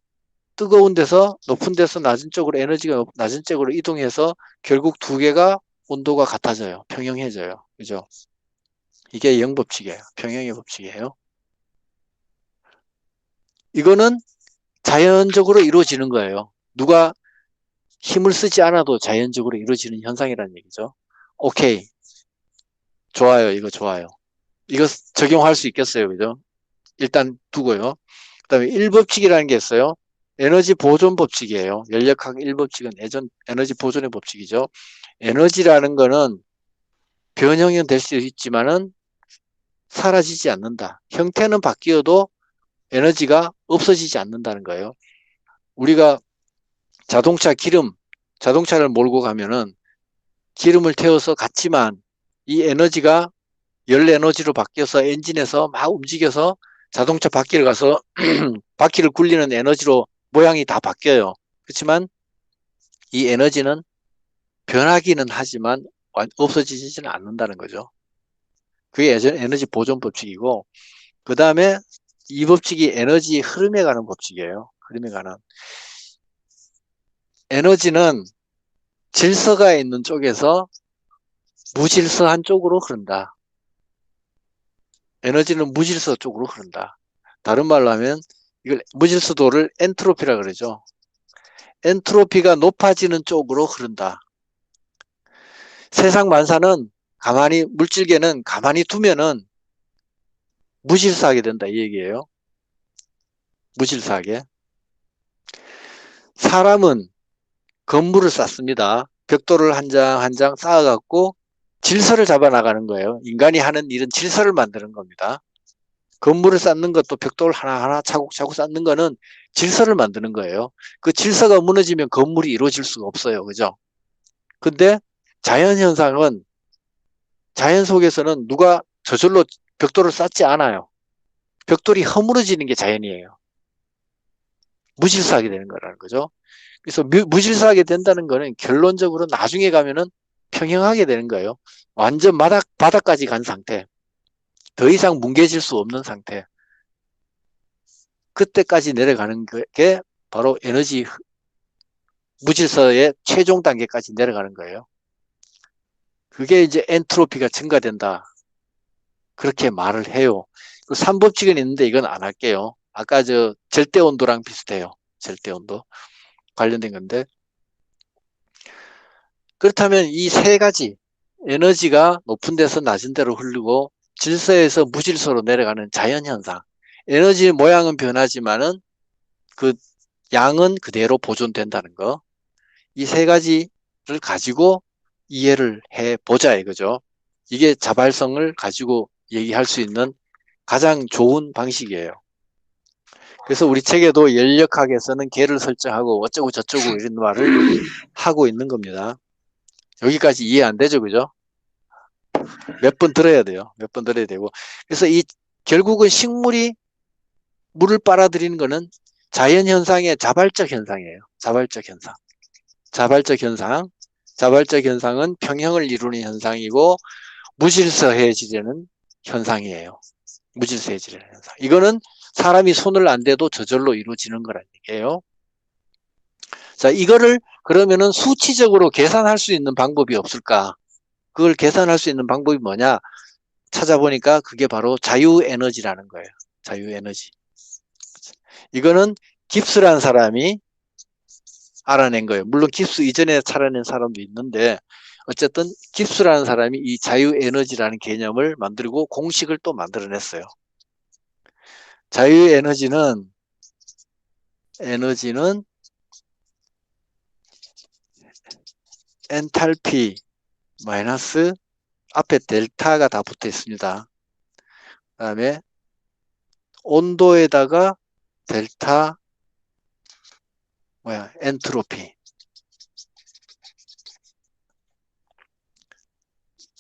뜨거운 데서 높은 데서 낮은 쪽으로 에너지가 낮은 쪽으로 이동해서 결국 두 개가 온도가 같아져요. 평형해져요. 그죠? 이게 영법칙이에요. 평형의 법칙이에요. 이거는 자연적으로 이루어지는 거예요. 누가 힘을 쓰지 않아도 자연적으로 이루어지는 현상이라는 얘기죠. 오케이. 좋아요. 이거 좋아요. 이거 적용할 수 있겠어요. 그죠? 일단 두고요. 그 다음에 1법칙이라는 게 있어요. 에너지 보존 법칙이에요. 열역학 1법칙은 에너지 보존의 법칙이죠. 에너지라는 거는 변형은 될 수 있지만은 사라지지 않는다. 형태는 바뀌어도 에너지가 없어지지 않는다는 거예요. 우리가 자동차를 몰고 가면은 기름을 태워서 갔지만 이 에너지가 열 에너지로 바뀌어서 엔진에서 막 움직여서 자동차 바퀴를 가서 바퀴를 굴리는 에너지로 모양이 다 바뀌어요. 그렇지만 이 에너지는 변하기는 하지만 없어지지는 않는다는 거죠. 그게 에너지 보존 법칙이고 그 다음에 이 법칙이 에너지 흐름에 관한 법칙이에요. 흐름에 관한. 에너지는 질서가 있는 쪽에서 무질서 한쪽으로 흐른다. 에너지는 무질서 쪽으로 흐른다. 다른 말로 하면 이걸 무질서도를 엔트로피라 그러죠. 엔트로피가 높아지는 쪽으로 흐른다. 세상 만사는 물질계는 가만히 두면은 무질서하게 된다 이 얘기예요. 무질서하게. 사람은 건물을 쌓습니다. 벽돌을 한 장 한 장 쌓아갖고 질서를 잡아 나가는 거예요. 인간이 하는 일은 질서를 만드는 겁니다. 건물을 쌓는 것도 벽돌 하나하나 차곡차곡 쌓는 거는 질서를 만드는 거예요. 그 질서가 무너지면 건물이 이루어질 수가 없어요. 그죠? 근데 자연 현상은 자연 속에서는 누가 저절로 벽돌을 쌓지 않아요. 벽돌이 허물어지는 게 자연이에요. 무질서하게 되는 거라는 거죠. 그래서 무질서하게 된다는 거는 결론적으로 나중에 가면은 평형하게 되는 거예요. 완전 바닥까지 간 상태. 더 이상 뭉개질 수 없는 상태. 그때까지 내려가는 게 바로 에너지 무질서의 최종 단계까지 내려가는 거예요. 그게 이제 엔트로피가 증가된다. 그렇게 말을 해요. 그 3법칙은 있는데 이건 안 할게요. 아까 저 절대온도랑 비슷해요. 절대온도 관련된 건데. 그렇다면 이 세 가지 에너지가 높은 데서 낮은 데로 흐르고 질서에서 무질서로 내려가는 자연현상. 에너지 모양은 변하지만은 그 양은 그대로 보존된다는 거. 이 세 가지를 가지고 이해를 해보자 이거죠. 이게 자발성을 가지고 얘기할 수 있는 가장 좋은 방식이에요. 그래서 우리 책에도 열역학에서는 개를 설정하고 어쩌고 저쩌고 이런 말을 하고 있는 겁니다. 여기까지 이해 안 되죠, 그죠? 몇 번 들어야 돼요. 몇 번 들어야 되고. 그래서 결국은 식물이 물을 빨아들이는 거는 자연현상의 자발적 현상이에요. 자발적 현상. 자발적 현상. 자발적 현상은 평형을 이루는 현상이고 무질서해지려는 현상이에요. 무질서해지려는 현상. 이거는 사람이 손을 안 대도 저절로 이루어지는 거란 얘기예요. 자, 이거를 그러면은 수치적으로 계산할 수 있는 방법이 없을까? 그걸 계산할 수 있는 방법이 뭐냐? 찾아보니까 그게 바로 자유에너지라는 거예요. 자유에너지. 이거는 깁스라는 사람이 알아낸 거예요. 물론 깁스 이전에 찾아낸 사람도 있는데 어쨌든 깁스라는 사람이 이 자유에너지라는 개념을 만들고 공식을 또 만들어냈어요. 자유에너지는 엔탈피 마이너스 앞에 델타가 다 붙어 있습니다. 그 다음에 온도에다가 델타 엔트로피.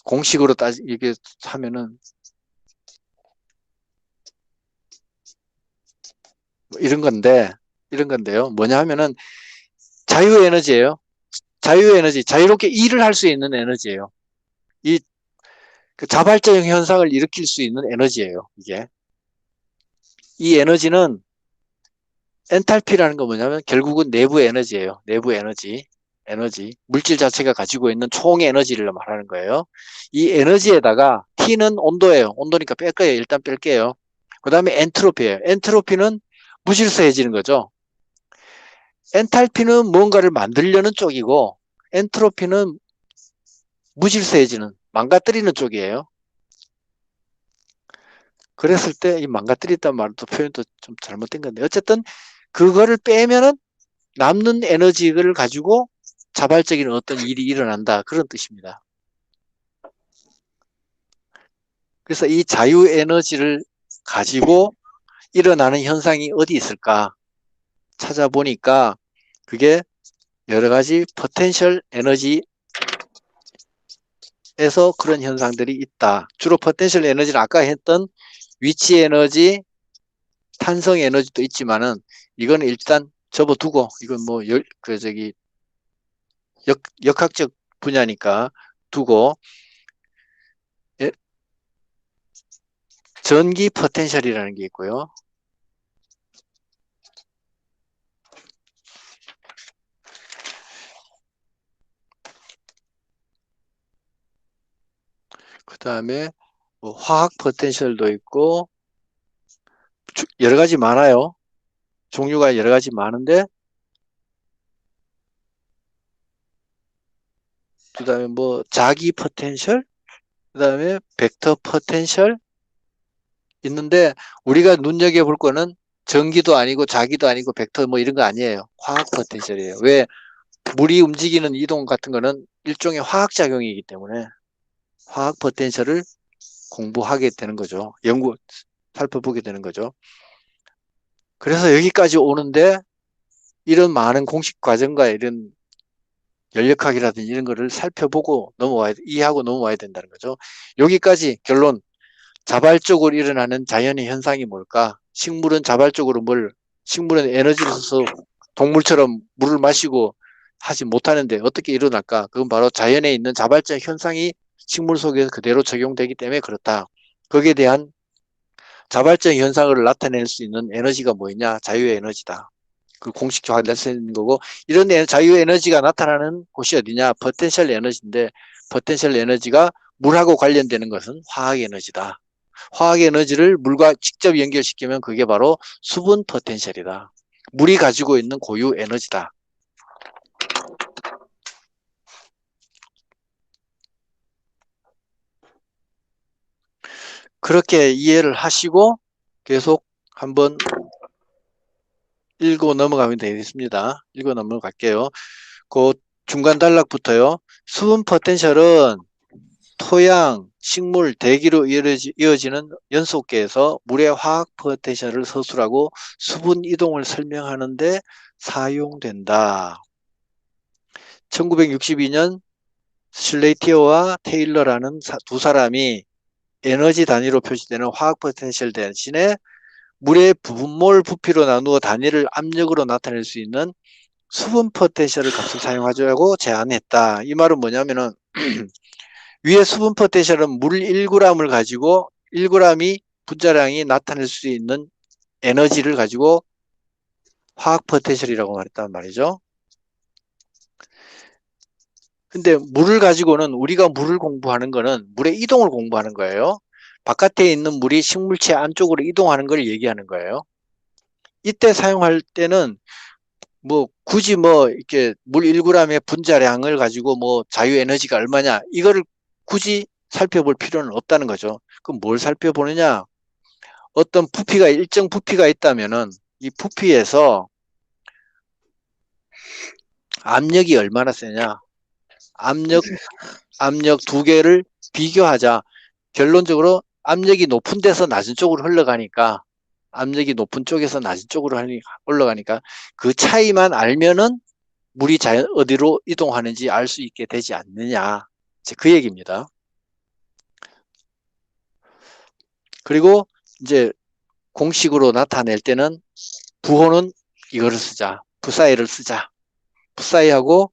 공식으로 이게 하면은 이런 건데요. 뭐냐 하면은 자유에너지예요. 자유에너지, 자유롭게 일을 할 수 있는 에너지예요. 그 자발적 현상을 일으킬 수 있는 에너지예요. 이게. 이 에너지는 엔탈피라는 건 뭐냐면 결국은 내부 에너지예요. 내부 에너지. 물질 자체가 가지고 있는 총 에너지를 말하는 거예요. 이 에너지에다가 T는 온도예요. 온도니까 뺄 거예요. 일단 뺄게요. 그 다음에 엔트로피예요. 엔트로피는 무질서해지는 거죠. 엔탈피는 뭔가를 만들려는 쪽이고 엔트로피는 무질서해지는, 망가뜨리는 쪽이에요. 그랬을 때 이 망가뜨리다는 말도 표현도 좀 잘못된 건데 어쨌든 그거를 빼면은 남는 에너지를 가지고 자발적인 어떤 일이 일어난다 그런 뜻입니다. 그래서 이 자유 에너지를 가지고 일어나는 현상이 어디 있을까 찾아보니까 그게 여러 가지 포텐셜 에너지에서 그런 현상들이 있다. 주로 포텐셜 에너지는 아까 했던 위치 에너지, 탄성 에너지도 있지만은 이건 일단 접어두고 이건 뭐 역학적 분야니까 두고 전기 포텐셜이라는 게 있고요. 그다음에 뭐 화학 포텐셜도 있고 여러 가지 많아요. 종류가 여러 가지 많은데 그다음에 뭐 자기 포텐셜, 그다음에 벡터 포텐셜 있는데 우리가 눈여겨볼 거는 전기도 아니고 자기도 아니고 벡터 뭐 이런 거 아니에요. 화학 포텐셜이에요. 왜? 물이 움직이는 이동 같은 거는 일종의 화학 작용이기 때문에 화학 포텐셜을 공부하게 되는 거죠. 살펴보게 되는 거죠. 그래서 여기까지 오는데 이런 많은 공식 과정과 이런 연력학이라든지 이런 거를 살펴보고 이해하고 넘어와야 된다는 거죠. 여기까지 결론. 자발적으로 일어나는 자연의 현상이 뭘까? 식물은 식물은 에너지를 써서 동물처럼 물을 마시고 하지 못하는데 어떻게 일어날까? 그건 바로 자연에 있는 자발적 현상이 식물 속에서 그대로 적용되기 때문에 그렇다. 거기에 대한 자발적 현상을 나타낼 수 있는 에너지가 뭐냐? 자유의 에너지다. 그 공식적으로 낼 수 있는 거고, 이런 자유 에너지가 나타나는 곳이 어디냐? 포텐셜 에너지인데, 포텐셜 에너지가 물하고 관련되는 것은 화학 에너지다. 화학 에너지를 물과 직접 연결시키면 그게 바로 수분 포텐셜이다. 물이 가지고 있는 고유 에너지다. 그렇게 이해를 하시고 계속 한번 읽고 넘어가면 되겠습니다. 읽고 넘어갈게요. 그 중간 단락부터요. 수분 포텐셜은 토양, 식물, 대기로 이어지는 연속계에서 물의 화학 포텐셜을 서술하고 수분 이동을 설명하는데 사용된다. 1962년 슬레이티어와 테일러라는 두 사람이 에너지 단위로 표시되는 화학 포텐셜 대신에 물의 분몰 부피로 나누어 단위를 압력으로 나타낼 수 있는 수분 포텐셜을 값을 사용하자고 제안했다. 이 말은 뭐냐면은 위에 수분 포텐셜은 물 1g을 가지고 1g이 분자량이 나타낼 수 있는 에너지를 가지고 화학 포텐셜이라고 말했단 말이죠. 근데 물을 가지고는 우리가 물을 공부하는 거는 물의 이동을 공부하는 거예요. 바깥에 있는 물이 식물체 안쪽으로 이동하는 걸 얘기하는 거예요. 이때 사용할 때는 뭐 굳이 뭐 이렇게 물 1g의 분자량을 가지고 뭐 자유 에너지가 얼마냐 이거를 굳이 살펴볼 필요는 없다는 거죠. 그럼 뭘 살펴보느냐? 어떤 일정 부피가 있다면은 이 부피에서 압력이 얼마나 세냐? 압력 두 개를 비교하자. 결론적으로 압력이 높은 데서 낮은 쪽으로 흘러가니까 압력이 높은 쪽에서 낮은 쪽으로 올라가니까 그 차이만 알면은 물이 어디로 이동하는지 알 수 있게 되지 않느냐. 그 얘기입니다. 그리고 이제 공식으로 나타낼 때는 부호는 이거를 쓰자. 부사이를 쓰자. 부사이하고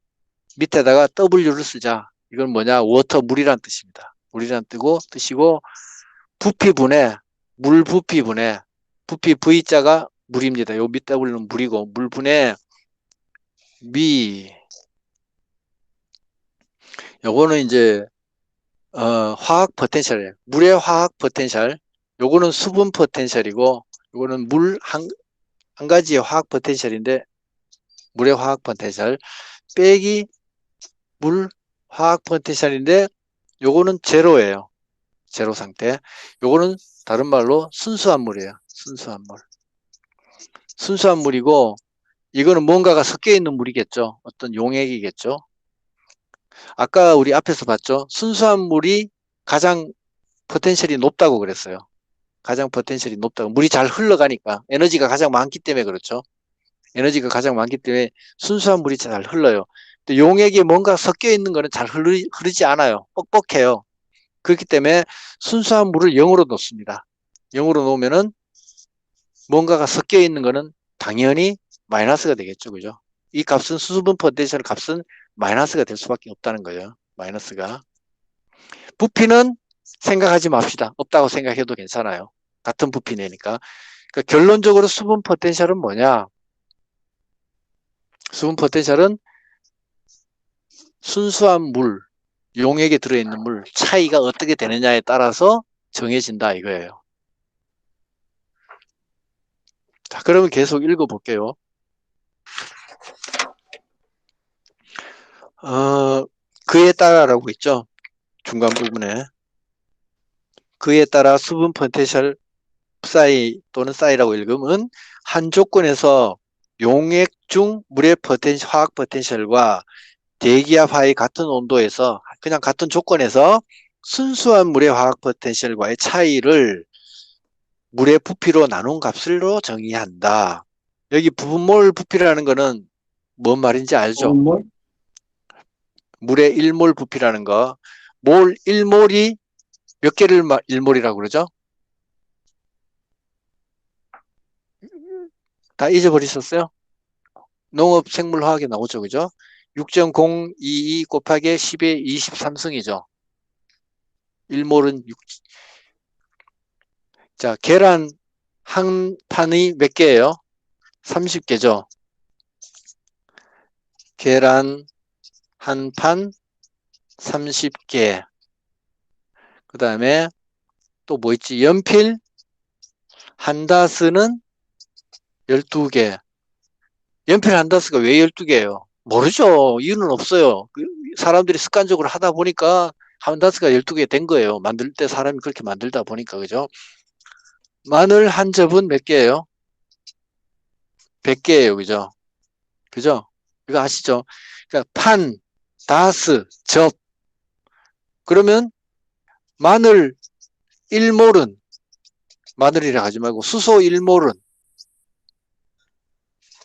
밑에다가 W를 쓰자. 이건 뭐냐? 워터, 물이란 뜻입니다. 물이란 뜻이고 부피분해, 물 부피분해, 부피 V자가 물입니다. 요 밑 W는 물이고 물분해 요거는 이제 화학 포텐셜이에요. 물의 화학 포텐셜. 요거는 수분 포텐셜이고 요거는 물 한 가지의 화학 포텐셜인데 물의 화학 포텐셜 빼기 물 화학 포텐셜인데 요거는 제로예요. 제로 상태. 요거는 다른 말로 순수한 물이에요. 순수한 물. 순수한 물이고 이거는 뭔가가 섞여 있는 물이겠죠. 어떤 용액이겠죠. 아까 우리 앞에서 봤죠. 순수한 물이 가장 포텐셜이 높다고 그랬어요. 가장 포텐셜이 높다고. 물이 잘 흘러가니까 에너지가 가장 많기 때문에 그렇죠. 에너지가 가장 많기 때문에 순수한 물이 잘 흘러요. 근데 용액에 뭔가 섞여 있는 거는 잘 흐르지 않아요. 뻑뻑해요. 그렇기 때문에 순수한 물을 0으로 놓습니다. 0으로 놓으면은 뭔가가 섞여 있는 거는 당연히 마이너스가 되겠죠. 그죠? 이 값은 수분 포텐셜 값은 마이너스가 될 수밖에 없다는 거예요. 마이너스가. 부피는 생각하지 맙시다. 없다고 생각해도 괜찮아요. 같은 부피 내니까. 그러니까 결론적으로 수분 포텐셜은 뭐냐? 수분 포텐셜은 순수한 물, 용액에 들어있는 물 차이가 어떻게 되느냐에 따라서 정해진다 이거예요. 자, 그러면 계속 읽어볼게요. 그에 따라라고 있죠. 중간 부분에. 그에 따라 수분 포텐셜 사이 또는 사이라고 읽으면 한 조건에서 용액 중 물의 화학 포텐셜과 대기압 하의 같은 온도에서 그냥 같은 조건에서 순수한 물의 화학 포텐셜과의 차이를 물의 부피로 나눈 값으로 정의한다. 여기 부분몰 부피라는 거는 뭔 말인지 알죠? 뭐? 물의 1몰 부피라는 거. 몰 1몰이 몇 개를 1몰이라고 그러죠? 다 잊어버리셨어요? 농업 생물화학에 나오죠. 그죠? 6.022 곱하기 10의 23승이죠. 1몰은 6. 자, 계란 한 판이 몇 개예요? 30개죠. 계란 한 판 30개. 그 다음에 또 뭐 있지? 연필 한 다스는 12개. 연필 한 다스가 왜 12개예요? 모르죠. 이유는 없어요. 사람들이 습관적으로 하다 보니까 한 다스가 12개 된 거예요. 만들 때 사람이 그렇게 만들다 보니까. 그죠? 마늘 한 접은 몇 개예요? 100개예요. 그죠? 그죠? 이거 아시죠? 그러니까 판, 다스, 접. 그러면 마늘 1몰은 마늘이라 하지 말고 수소 1몰은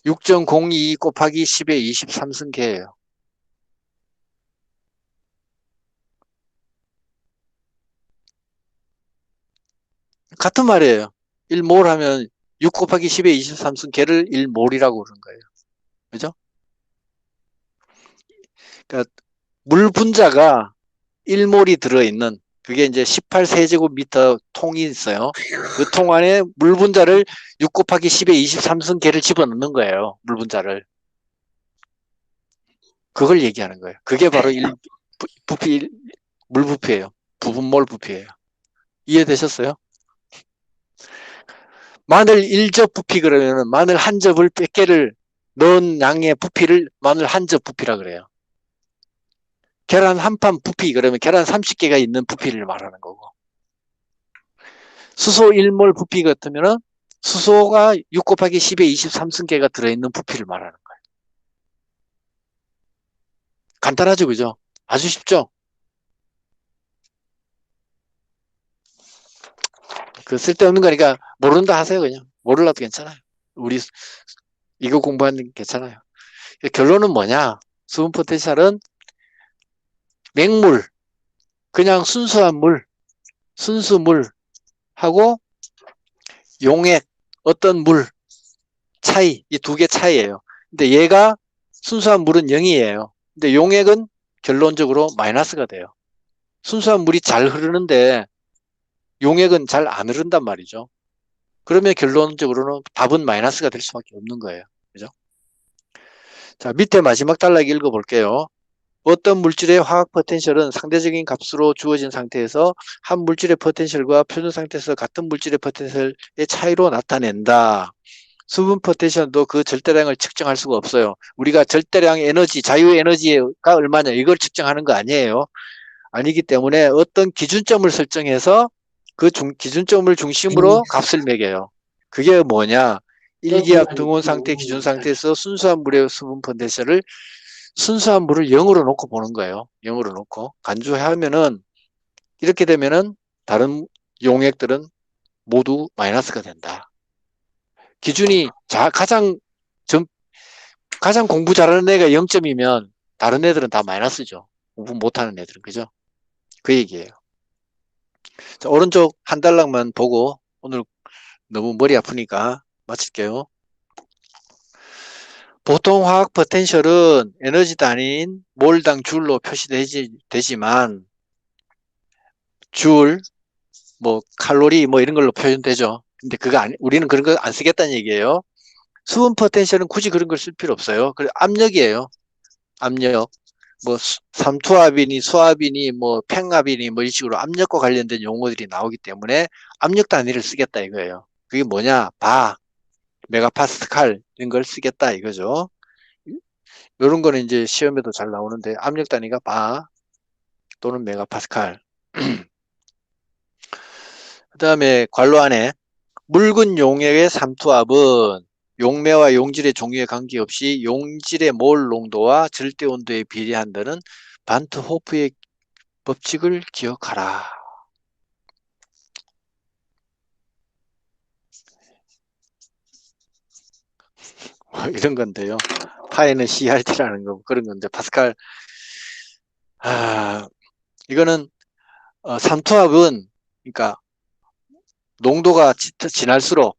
6.02 곱하기 10의 23승계예요. 같은 말이에요. 1몰 하면 6 곱하기 10의 23승계를 1몰이라고 그러는 거예요. 그죠? 그러니까 물 분자가 1몰이 들어있는 그게 이제 18세제곱미터 통이 있어요. 그 통 안에 물 분자를 6 곱하기 10의 23승계를 집어넣는 거예요. 물 분자를. 그걸 얘기하는 거예요. 그게 바로 부피, 물 부피예요. 부분몰 부피예요. 이해되셨어요? 마늘 1접 부피 그러면은 마늘 한 접을 100개를 넣은 양의 부피를 마늘 한 접 부피라 그래요. 계란 한 판 부피 그러면 계란 30개가 있는 부피를 말하는 거고. 수소 1몰 부피 같으면은 수소가 6 곱하기 10의 23승계가 들어있는 부피를 말하는 거예요. 간단하죠, 그죠? 아주 쉽죠? 그 쓸데없는 거니까 모른다 하세요, 그냥. 모르려도 괜찮아요. 우리 이거 공부하는 게 괜찮아요. 결론은 뭐냐? 수분 포텐셜은 맹물, 그냥 순수한 물, 순수물하고 용액, 어떤 물, 차이, 이 두 개 차이예요. 근데 얘가 순수한 물은 0이에요. 근데 용액은 결론적으로 마이너스가 돼요. 순수한 물이 잘 흐르는데 용액은 잘 안 흐른단 말이죠. 그러면 결론적으로는 답은 마이너스가 될 수밖에 없는 거예요. 그죠? 자, 밑에 마지막 단락 읽어볼게요. 어떤 물질의 화학 포텐셜은 상대적인 값으로 주어진 상태에서 한 물질의 포텐셜과 표준 상태에서 같은 물질의 포텐셜의 차이로 나타낸다. 수분 포텐셜도 그 절대량을 측정할 수가 없어요. 우리가 절대량 에너지, 자유 에너지가 얼마냐 이걸 측정하는 거 아니에요. 아니기 때문에 어떤 기준점을 설정해서 그 기준점을 중심으로 값을 매겨요. 그게 뭐냐? 일기압 등온 상태, 기준 상태에서 순수한 물의 수분 포텐셜을 순수한 물을 0으로 놓고 보는 거예요. 0으로 놓고. 간주하면은 이렇게 되면은 다른 용액들은 모두 마이너스가 된다. 기준이 가장 공부 잘하는 애가 0점이면 다른 애들은 다 마이너스죠. 공부 못하는 애들은. 그죠? 그 얘기예요. 자, 오른쪽 한 달락만 보고 오늘 너무 머리 아프니까 마칠게요. 보통 화학 포텐셜은 에너지 단위인 몰당 줄로 표시되지만 줄, 뭐 칼로리 뭐 이런 걸로 표현되죠. 근데 우리는 그런 거 안 쓰겠다는 얘기예요. 수분 포텐셜은 굳이 그런 걸 쓸 필요 없어요. 그래 압력이에요. 압력. 뭐 삼투압이니 수압이니 뭐 팽압이니 뭐 이런 식으로 압력과 관련된 용어들이 나오기 때문에 압력 단위를 쓰겠다 이거예요. 그게 뭐냐? 바, 메가파스칼 이런 걸 쓰겠다 이거죠. 이런 거는 이제 시험에도 잘 나오는데 압력 단위가 바 또는 메가파스칼. 그다음에 괄호 안에 묽은 용액의 삼투압은 용매와 용질의 종류에 관계없이 용질의 몰 농도와 절대 온도에 비례한다는 반트 호프의 법칙을 기억하라. 뭐 이런 건데요. 파에는 CRT라는 거 그런 건데 파스칼. 이거는 삼투압은 그러니까 농도가 진할수록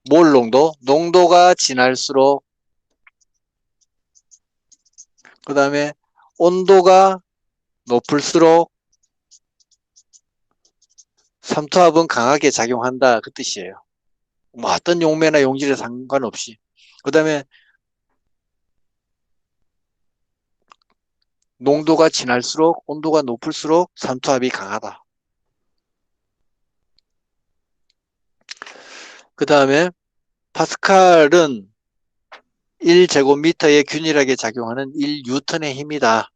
몰 농도가 진할수록 그 다음에 온도가 높을수록 삼투압은 강하게 작용한다 그 뜻이에요. 뭐 어떤 용매나 용질에 상관없이. 그 다음에 농도가 진할수록 온도가 높을수록 삼투압이 강하다. 그 다음에 파스칼은 1제곱미터에 균일하게 작용하는 1뉴턴의 힘이다.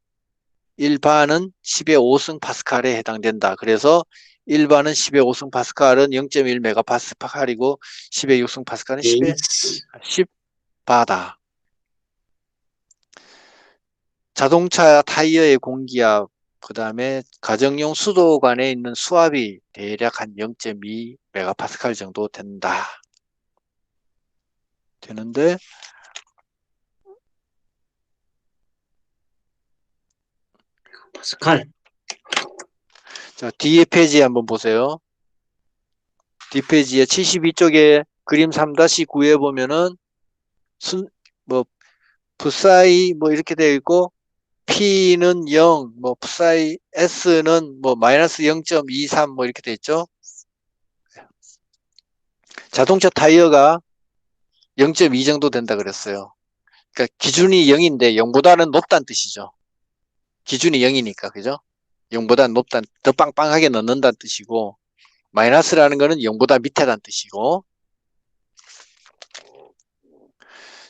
1바는 10의 5승 파스칼에 해당된다. 그래서 1바는 10의 5승 파스칼은 0.1 메가파스칼이고 10의 6승 파스칼은 10의 10바다. 자동차 타이어의 공기압, 그 다음에 가정용 수도관에 있는 수압이 대략 한 0.2 메가파스칼 정도 된다. 되는데 파스칼. 자, 뒤에 페이지 한번 보세요. 뒷페이지에 72쪽에 그림 3-9에 보면은 뭐 붓사이 뭐 이렇게 되어 있고 P는 0, 뭐 붓사이 S는 뭐 마이너스 0.23 뭐 이렇게 되어 있죠. 자동차 타이어가 0.2 정도 된다 그랬어요. 그러니까 기준이 0인데 0보다는 높다는 뜻이죠. 기준이 0이니까 그죠? 0보다 높다는 더 빵빵하게 넣는다는 뜻이고 마이너스라는 거는 0보다 밑에다는 뜻이고.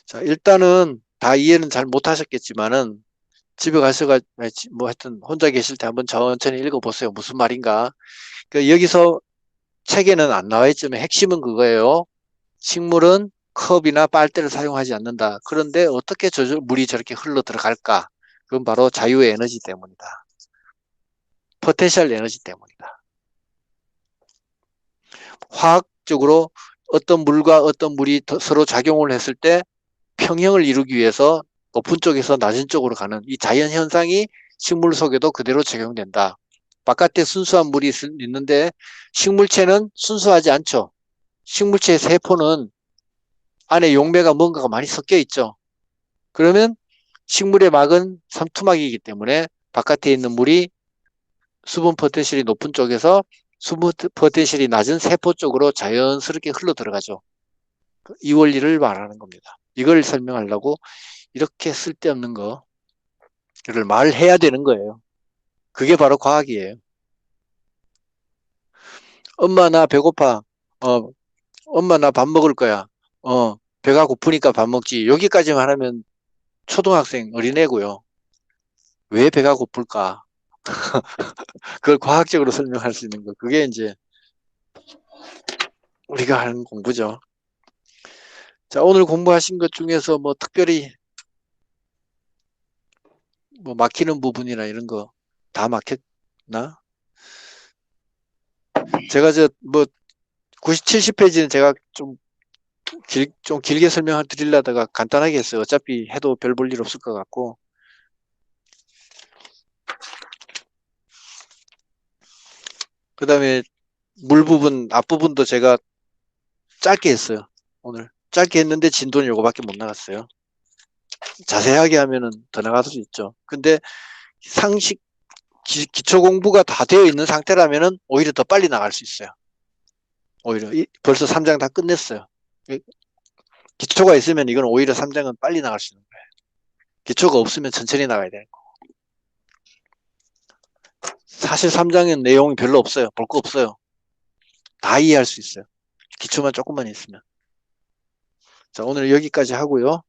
자, 일단은 다 이해는 잘 못하셨겠지만은 집에 가셔가 뭐 하여튼 혼자 계실 때 한번 천천히 읽어보세요. 무슨 말인가. 그 여기서 책에는 안 나와 있지만 핵심은 그거예요. 식물은 컵이나 빨대를 사용하지 않는다. 그런데 어떻게 물이 저렇게 흘러 들어갈까? 그건 바로 자유의 에너지 때문이다. 포텐셜 에너지 때문이다. 화학적으로 어떤 물과 어떤 물이 서로 작용을 했을 때 평형을 이루기 위해서 높은 쪽에서 낮은 쪽으로 가는 이 자연 현상이 식물 속에도 그대로 적용된다. 바깥에 순수한 물이 있는데 식물체는 순수하지 않죠. 식물체의 세포는 안에 용매가 뭔가가 많이 섞여 있죠. 그러면 식물의 막은 삼투막이기 때문에 바깥에 있는 물이 수분 포텐셜이 높은 쪽에서 수분 포텐셜이 낮은 세포 쪽으로 자연스럽게 흘러 들어가죠. 이 원리를 말하는 겁니다. 이걸 설명하려고 이렇게 쓸데없는 거를 말해야 되는 거예요. 그게 바로 과학이에요. 엄마 나 배고파. 엄마 나 밥 먹을 거야. 배가 고프니까 밥 먹지. 여기까지만 하면 초등학생 어린애고요. 왜 배가 고플까? 그걸 과학적으로 설명할 수 있는 거. 그게 이제 우리가 하는 공부죠. 자, 오늘 공부하신 것 중에서 뭐 특별히 뭐 막히는 부분이나 이런 거 다 막혔나? 제가 뭐 90, 70페이지는 제가 좀 길게 설명을 드리려다가 간단하게 했어요. 어차피 해도 별 볼 일 없을 것 같고. 그 다음에 물 부분, 앞부분도 제가 짧게 했어요. 오늘. 짧게 했는데 진도는 요거밖에 못 나갔어요. 자세하게 하면은 더 나갈 수 있죠. 근데 상식, 기초 공부가 다 되어 있는 상태라면은 오히려 더 빨리 나갈 수 있어요. 오히려. 벌써 3장 다 끝냈어요. 기초가 있으면 이건 오히려 3장은 빨리 나갈 수 있는 거예요. 기초가 없으면 천천히 나가야 되는 거고. 사실 3장엔 내용이 별로 없어요. 볼 거 없어요. 다 이해할 수 있어요. 기초만 조금만 있으면. 자, 오늘 여기까지 하고요.